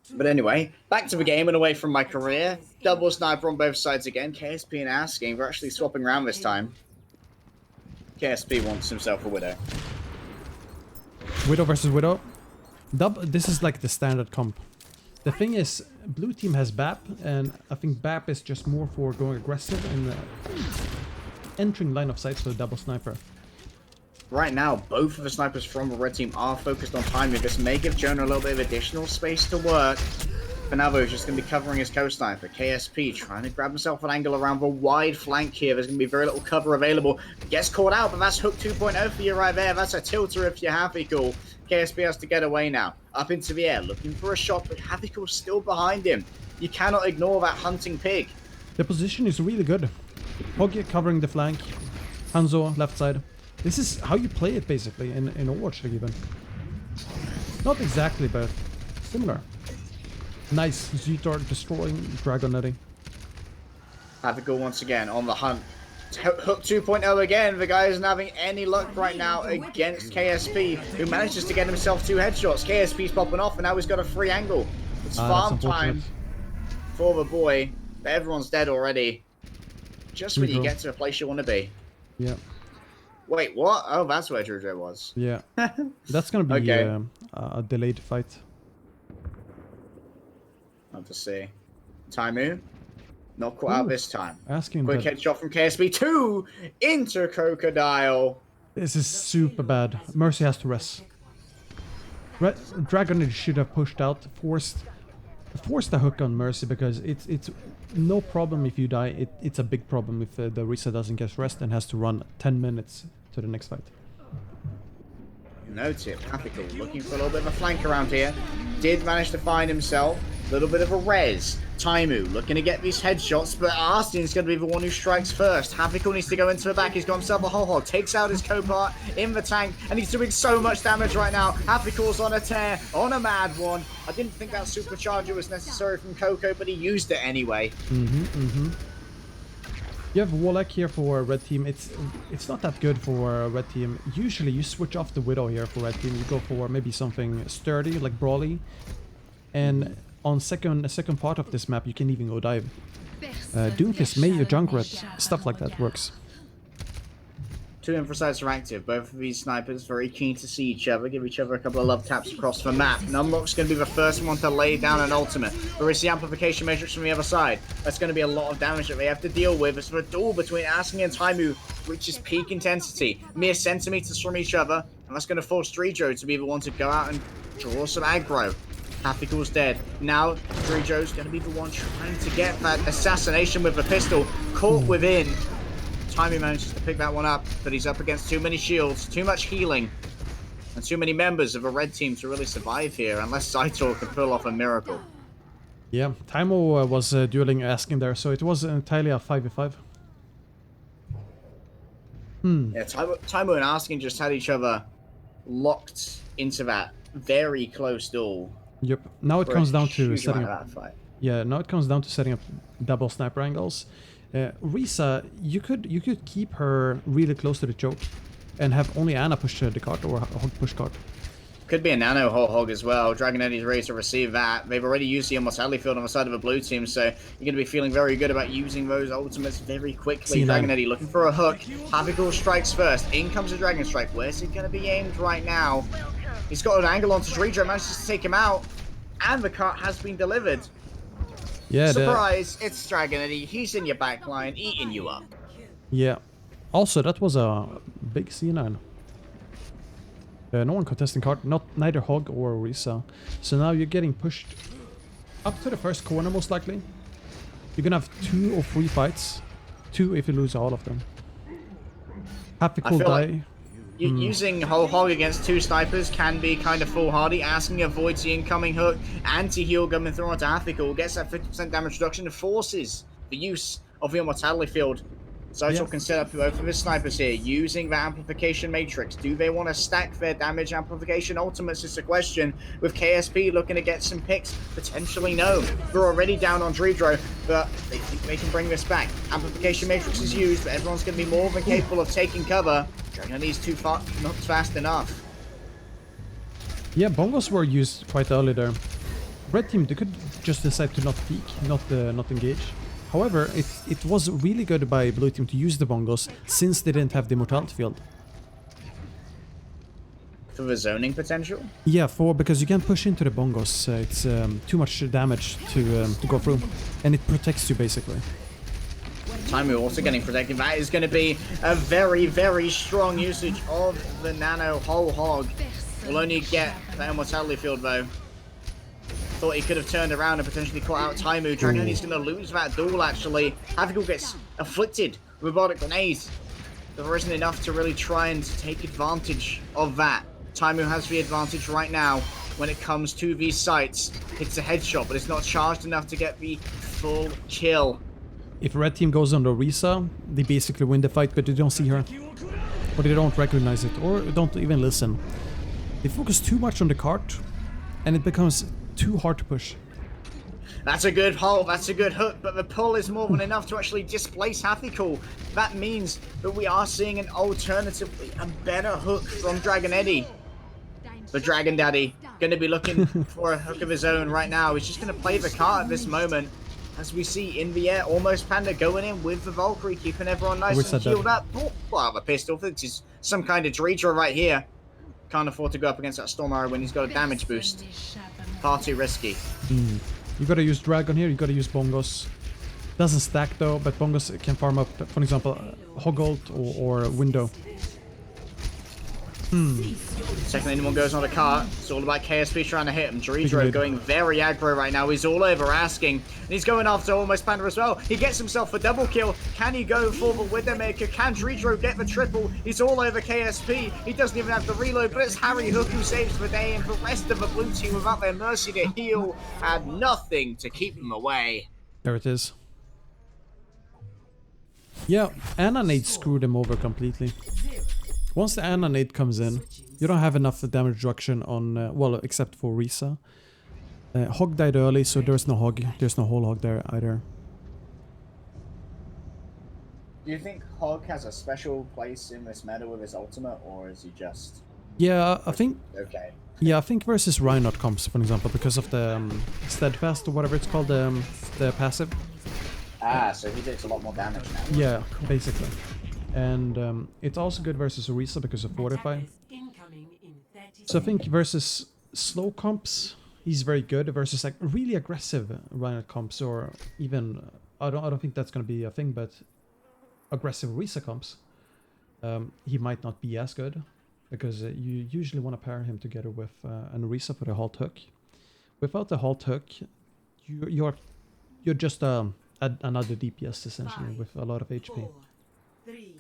S3: 2.
S2: But anyway, back to the game and away from my career. Double sniper on both sides again. KSP and Asking. We're actually swapping around this time. KSP wants himself a Widow.
S1: Widow versus Widow. This is like the standard comp. The thing is, blue team has BAP, and I think BAP is just more for going aggressive and entering line of sight for the double sniper.
S2: Right now, both of the snipers from the red team are focused on timing. This may give Jonah a little bit of additional space to work. Fanavo is just going to be covering his co-sniper. KSP trying to grab himself an angle around the wide flank here. There's going to be very little cover available. Gets caught out, but that's Hook 2.0 for you right there. That's a tilter if you're Happy-Cool. KSP has to get away now. Up into the air, looking for a shot, but Happy-Cool's still behind him. You cannot ignore that hunting pig.
S1: The position is really good. Hoggy covering the flank. Hanzo left side. This is how you play it basically in Overwatch League even. Not exactly, but similar. Nice. Zetor destroying Dragon Netting.
S2: Happy-Cool once again on the hunt. Hook 2.0 again. The guy isn't having any luck right now against KSP, who manages to get himself 2 headshots. KSP's popping off, and now he's got a free angle. It's farm time for the boy, but everyone's dead already. Just when you get to a place you want to be.
S1: Yeah.
S2: Wait, what? Oh, that's where Jojo was.
S1: Yeah. That's gonna be
S2: Okay.
S1: A delayed fight.
S2: Have to see. Taimu, not caught out this time.
S1: Asking
S2: Quick headshot from KSP 2 into Crocodile.
S1: This is super bad. Mercy has to rest. Dragon should have pushed out, forced the hook on Mercy, because it's no problem if you die. It's a big problem if the Risa doesn't get rest and has to run 10 minutes to the next fight.
S2: No tip. Happy-Cool looking for a little bit of a flank around here. Did manage to find himself a little bit of a res. Taimu looking to get these headshots, but Arstin's going to be the one who strikes first. Happy-Cool needs to go into the back. He's got himself a hog, takes out his co-part in the tank, and he's doing so much damage right now. Happy-Cool's on a tear, on a mad one. I didn't think that supercharger was necessary from Coco, but he used it anyway.
S1: You have Warlock here for red team. It's not that good for red team. Usually you switch off the Widow here for red team. You go for maybe something sturdy like Brawly, and on second part of this map you can even go dive. Doomfist, May, Junkrat, stuff like that works.
S2: 2 emphasize are active. Both of these snipers very keen to see each other, give each other a couple of love taps across the map. Numlock's going to be the first one to lay down an ultimate. There is the amplification matrix from the other side. That's going to be a lot of damage that they have to deal with. It's the duel between Asking and Taimu, which is peak intensity. Mere centimeters from each other, and that's going to force Drijo to be the one to go out and draw some aggro. Happy-Cool's dead. Now, Drijo's going to be the one trying to get that assassination with the pistol. Caught within. Timey manages to pick that one up, but he's up against too many shields, too much healing, and too many members of a red team to really survive here, unless Zaitor can pull off a miracle.
S1: Yeah, Taimo was dueling Asking there, so it was entirely a 5v5.
S2: Yeah, Taimo and Asking just had each other locked into that very close duel.
S1: Yep. Now it comes down to setting up.
S2: That fight.
S1: Yeah, now it comes down to setting up double sniper angles. Risa, you could keep her really close to the choke, and have only Anna push the cart or Hog push cart.
S2: Could be a nano whole hog as well. Dragon Eddie's ready to receive that. They've already used the immortality field on the side of the blue team, so you're going to be feeling very good about using those ultimates very quickly. Dragon Eddie looking for a hook. Happy-Cool strikes first. In comes the Dragon Strike. Where's it going to be aimed right now? He's got an angle onto Drijo, manages to take him out, and the cart has been delivered.
S1: Yeah.
S2: Surprise! It's Dragon Eddie. He's in your backline, eating you up.
S1: Yeah. Also, that was a big C9. No one contesting cart, neither Hog or Risa. So now you're getting pushed up to the first corner, most likely. You're gonna have 2 or 3 fights. 2 if you lose all of them. Happy-Cool die.
S2: Using whole hog against 2 snipers can be kind of foolhardy. Asking avoids the incoming hook. Anti-heal coming through onto Happy-Cool. Gets that 50% damage reduction and forces the use of the immortality field. Zaitor can set up both of his snipers here using the amplification matrix. Do they want to stack their damage amplification ultimates is the question. With KSP looking to get some picks, potentially no. They're already down on Drijo, but they think they can bring this back. Amplification matrix is used, but everyone's going to be more than capable of taking cover. Dragon Eddie's too far, not fast enough.
S1: Yeah, bongos were used quite early there. Red team, they could just decide to not peek, not engage. However, it was really good by blue team to use the bongos since they didn't have the immortality field.
S2: For the zoning potential?
S1: Yeah, because you can't push into the bongos. It's too much damage to go through, and it protects you basically.
S2: Taimu also getting protected. That is going to be a very, very strong usage of the nano whole hog. Will only get the immortality field though. Thought he could have turned around and potentially caught out Taimu. Dragon Eddie's going to lose that duel actually. Havigul gets afflicted with robotic grenades. There isn't enough to really try and take advantage of that. Taimu has the advantage right now when it comes to these sites. It's a headshot, but it's not charged enough to get the full kill.
S1: If red team goes on Orisa, they basically win the fight, but they don't see her. Or they don't recognize it, or don't even listen. They focus too much on the cart, and it becomes too hard to push.
S2: That's a good hold, that's a good hook, but the pull is more than enough to actually displace Hathikul. That means that we are seeing an alternatively a better hook from Dragon Eddie. The Dragon Daddy going to be looking for a hook of his own right now. He's just going to play the cart at this moment. As we see in the air, almost Panda going in with the Valkyrie, keeping everyone nice and healed up. Oh, well, the pistol. This is some kind of Dreidra right here. Can't afford to go up against that Storm Arrow when he's got a damage boost. Far too risky.
S1: You gotta use Dragon here, you gotta use Bongos. Doesn't stack though, but Bongos can farm up, for example, Hog Ult or Window.
S2: Second anyone goes on the cart, it's all about KSP trying to hit him. Dreidra going very aggro right now. He's all over asking. And he's going after almost Panda as well. He gets himself a double kill. Can he go for the Widowmaker? Can Dreidra get the triple? He's all over KSP. He doesn't even have the reload, but it's Harry Hook who saves the day. And the rest of the blue team without their mercy to heal had nothing to keep them away.
S1: There it is. Yeah, Anna Nade screwed him over completely. Once the Anna Nade comes in, you don't have enough damage reduction on, well, except for Risa. Hog died early, so there's no Hog. There's no whole Hog there either.
S2: Do you think Hog has a special place in this meta with his ultimate, or is he just...
S1: Yeah, I think...
S2: Okay.
S1: Yeah, I think versus Reinhardt comps, for example, because of the Steadfast or whatever it's called, the passive.
S2: Ah, so he takes a lot more damage now.
S1: Yeah, basically. And it's also good versus Orisa because of Fortify. So I think versus slow comps, he's very good. Versus like really aggressive Reinhardt comps, or even I don't think that's gonna be a thing, but aggressive Orisa comps, he might not be as good because you usually want to pair him together with an Orisa for the halt hook. Without the halt hook, you're just another DPS essentially with a lot of HP.
S3: 3,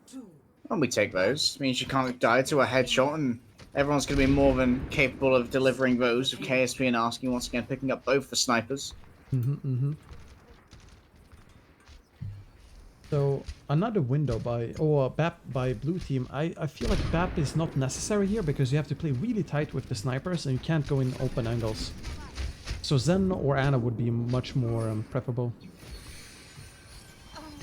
S3: 2.
S2: When we take those, it means you can't die to a headshot, and everyone's going to be more than capable of delivering those with KSP and asking once again, picking up both the snipers.
S1: So another window by BAP by blue team. I feel like BAP is not necessary here because you have to play really tight with the snipers and you can't go in open angles. So Zen or Anna would be much more preferable.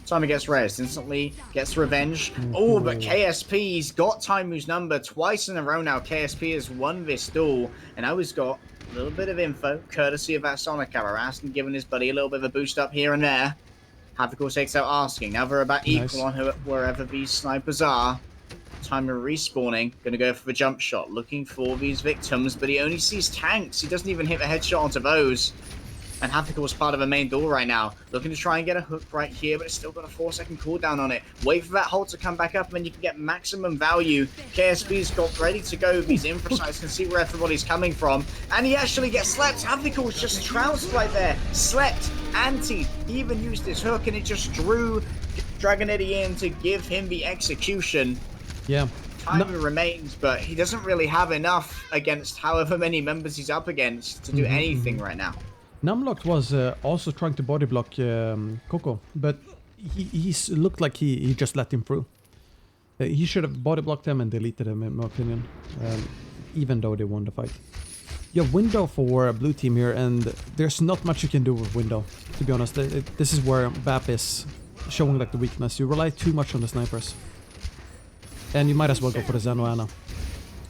S2: Taimu gets res, instantly gets revenge. Oh, but KSP's got Taimu's number twice in a row now. KSP has won this duel, and now he's got a little bit of info, courtesy of that Sonic arrow, asking, giving his buddy a little bit of a boost up here and there. Havik takes out asking. Now they're about equal on wherever these snipers are. Taimu respawning, gonna go for the jump shot, looking for these victims, but he only sees tanks. He doesn't even hit the headshot onto those. And Havik was part of a main duel right now, looking to try and get a hook right here, but it's still got a 4-second cooldown on it. Wait for that hold to come back up, and then you can get maximum value. KSP's got ready to go. These infra sites can see where everybody's coming from, and he actually gets slept. Havik was just trounced right there. Slept, anti. He even used his hook, and it just drew Dragon Eddie in to give him the execution.
S1: Yeah.
S2: Taimu remains, but he doesn't really have enough against however many members he's up against to do anything right now.
S1: Numlock was also trying to body block Coco, but he looked like he just let him through. He should have body blocked him and deleted him, in my opinion, even though they won the fight. You have Window for blue team here, and there's not much you can do with Window, to be honest. This is where BAP is showing like the weakness. You rely too much on the snipers. And you might as well go for the Zen or Anna.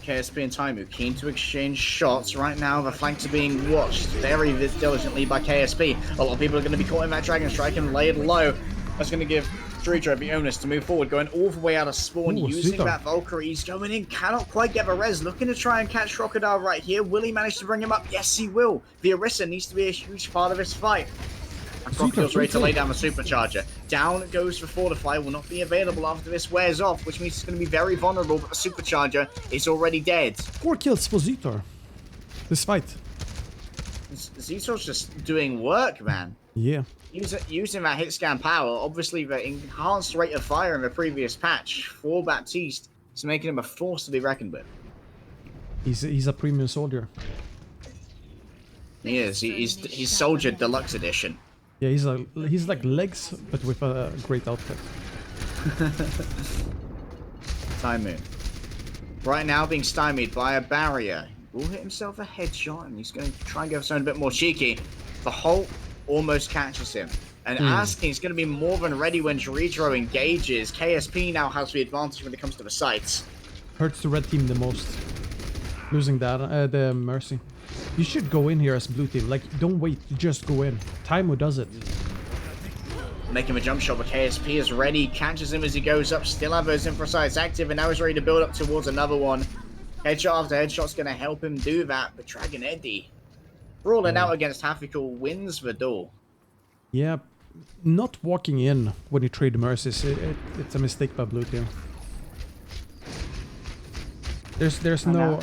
S2: KSP and Taimu keen to exchange shots. Right now, the flanks are being watched very diligently by KSP. A lot of people are going to be caught in that Dragon Strike and laid low. That's going to give Dredro the onus to move forward, going all the way out of spawn, using that Valkyrie. He's going in, cannot quite get the res. Looking to try and catch Crocodile right here. Will he manage to bring him up? Yes, he will. The Orisa needs to be a huge part of this fight. And Crocodile's ready to lay down the supercharger. Down goes the Fortify, will not be available after this wears off, which means it's going to be very vulnerable, but the supercharger is already dead.
S1: 4 kills for Zitor. This fight.
S2: Zitor's just doing work, man.
S1: Yeah.
S2: Using that hit scan power, obviously the enhanced rate of fire in the previous patch for Baptiste is making him a force to be reckoned with.
S1: He's a premium soldier.
S2: He is. He's Soldier Deluxe Edition.
S1: Yeah, he's like legs, but with a great outfit.
S2: Taimu. Right now being stymied by a barrier. Will hit himself a headshot, and he's going to try and go something a bit more cheeky. The Hulk almost catches him. And Asking is going to be more than ready when Dredro engages. KSP now has the advantage when it comes to the sights.
S1: Hurts the red team the most. Losing that, the Mercy. You should go in here as blue team. Like, don't wait, just go in. Taimu does it.
S2: Making a jump shot, but KSP is ready. Catches him as he goes up. Still have those infra sights active, and now he's ready to build up towards another one. Headshot after headshot's going to help him do that. But Dragon Eddie, brawling out against Hafikul, wins the duel.
S1: Yeah, not walking in when you trade Mercies, it's a mistake by blue team. There's no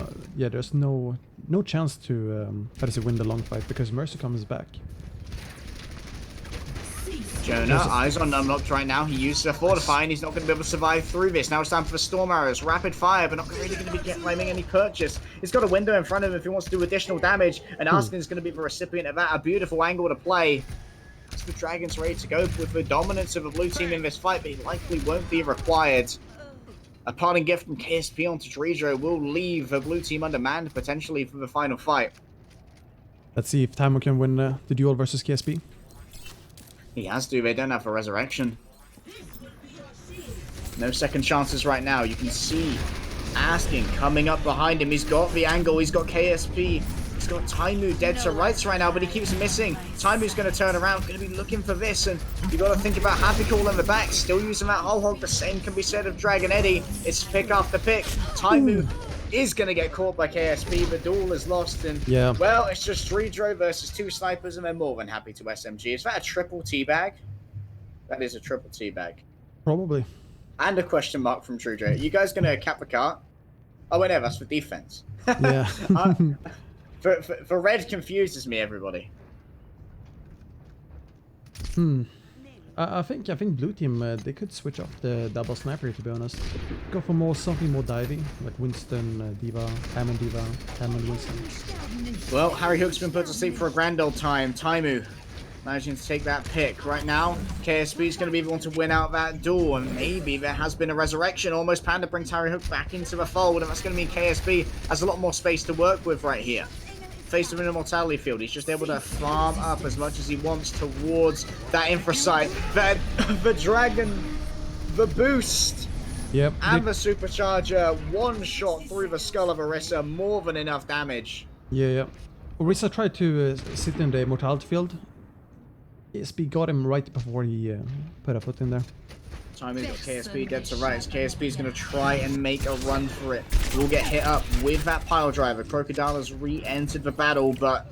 S1: chance to win the long fight because Mercy comes back.
S2: Jonah, eyes on Numlocked right now. He uses a Fortify and he's not going to be able to survive through this. Now it's time for the Storm Arrows. Rapid fire, but not really going to be claiming any purchase. He's got a window in front of him if he wants to do additional damage, and Askin is going to be the recipient of that. A beautiful angle to play. The Dragon's ready to go with the dominance of the blue team in this fight, but he likely won't be required. A parting gift from KSP onto Dredro will leave the blue team undermanned potentially for the final fight.
S1: Let's see if Taimu can win the duel versus KSP.
S2: He has to. They don't have a resurrection. No second chances right now. You can see Asking coming up behind him. He's got the angle. He's got KSP. He's got Taimu dead to rights right now, but he keeps missing. Taimu's going to turn around, going to be looking for this, and you got to think about Hafikul in the back, still using that whole hog. The same can be said of Dragon Eddie. It's pick after pick. Taimu is going to get caught by KSP. The duel is lost, and well, it's just Dredro versus 2 snipers, and they're more than happy to SMG. Is that a triple teabag? That is a triple teabag.
S1: Probably.
S2: And a question mark from Dredro. Are you guys going to cap the cart? Oh, wait, no, that's for defense.
S1: Yeah.
S2: For red confuses me, everybody.
S1: I think blue team they could switch off the double sniper, to be honest. Go for something more diving, like Winston, D.Va, Hammond D.Va, Hammond Winston.
S2: Well, Harry Hook's been put to sleep for a grand old time. Taimu managing to take that pick. Right now, KSP is going to be the one to win out that duel, and maybe there has been a resurrection. Almost Panda brings Harry Hook back into the fold, and that's going to mean KSP has a lot more space to work with right here. Faced with an immortality field, he's just able to farm up as much as he wants towards that infra site. The dragon, the boost, and the supercharger. One shot through the skull of Orisa, more than enough damage.
S1: Yeah. Orisa tried to sit in the immortality field. KSP got him right before he put a foot in there.
S2: Timing got KSP dead to rights. KSP is going to try and make a run for it. Will get hit up with that pile driver. Crocodile has re-entered the battle, but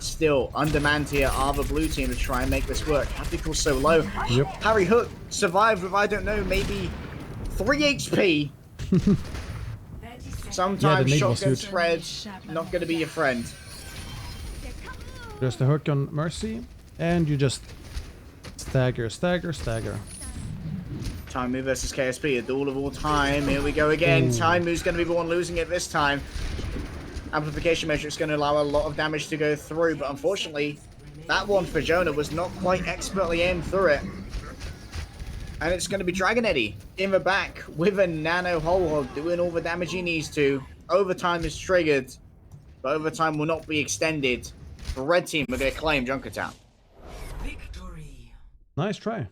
S2: still undermanned here are the blue team to try and make this work. Hafikul's so low. Harry Hook survived with, I don't know, maybe 3 HP. Sometimes shotgun spread, not going to be your friend.
S1: There's the hook on Mercy, and you just stagger.
S2: Taimu versus KSP, a duel of all time. Here we go again. Taimu's going to be the one losing it this time. Amplification matrix is going to allow a lot of damage to go through, but unfortunately, that one for Jonah was not quite expertly aimed through it. And it's going to be Dragon Eddie in the back with a nano whole hog doing all the damage he needs to. Overtime is triggered, but overtime will not be extended. The red team are going to claim Junkertown.
S3: Victory.
S1: Nice try.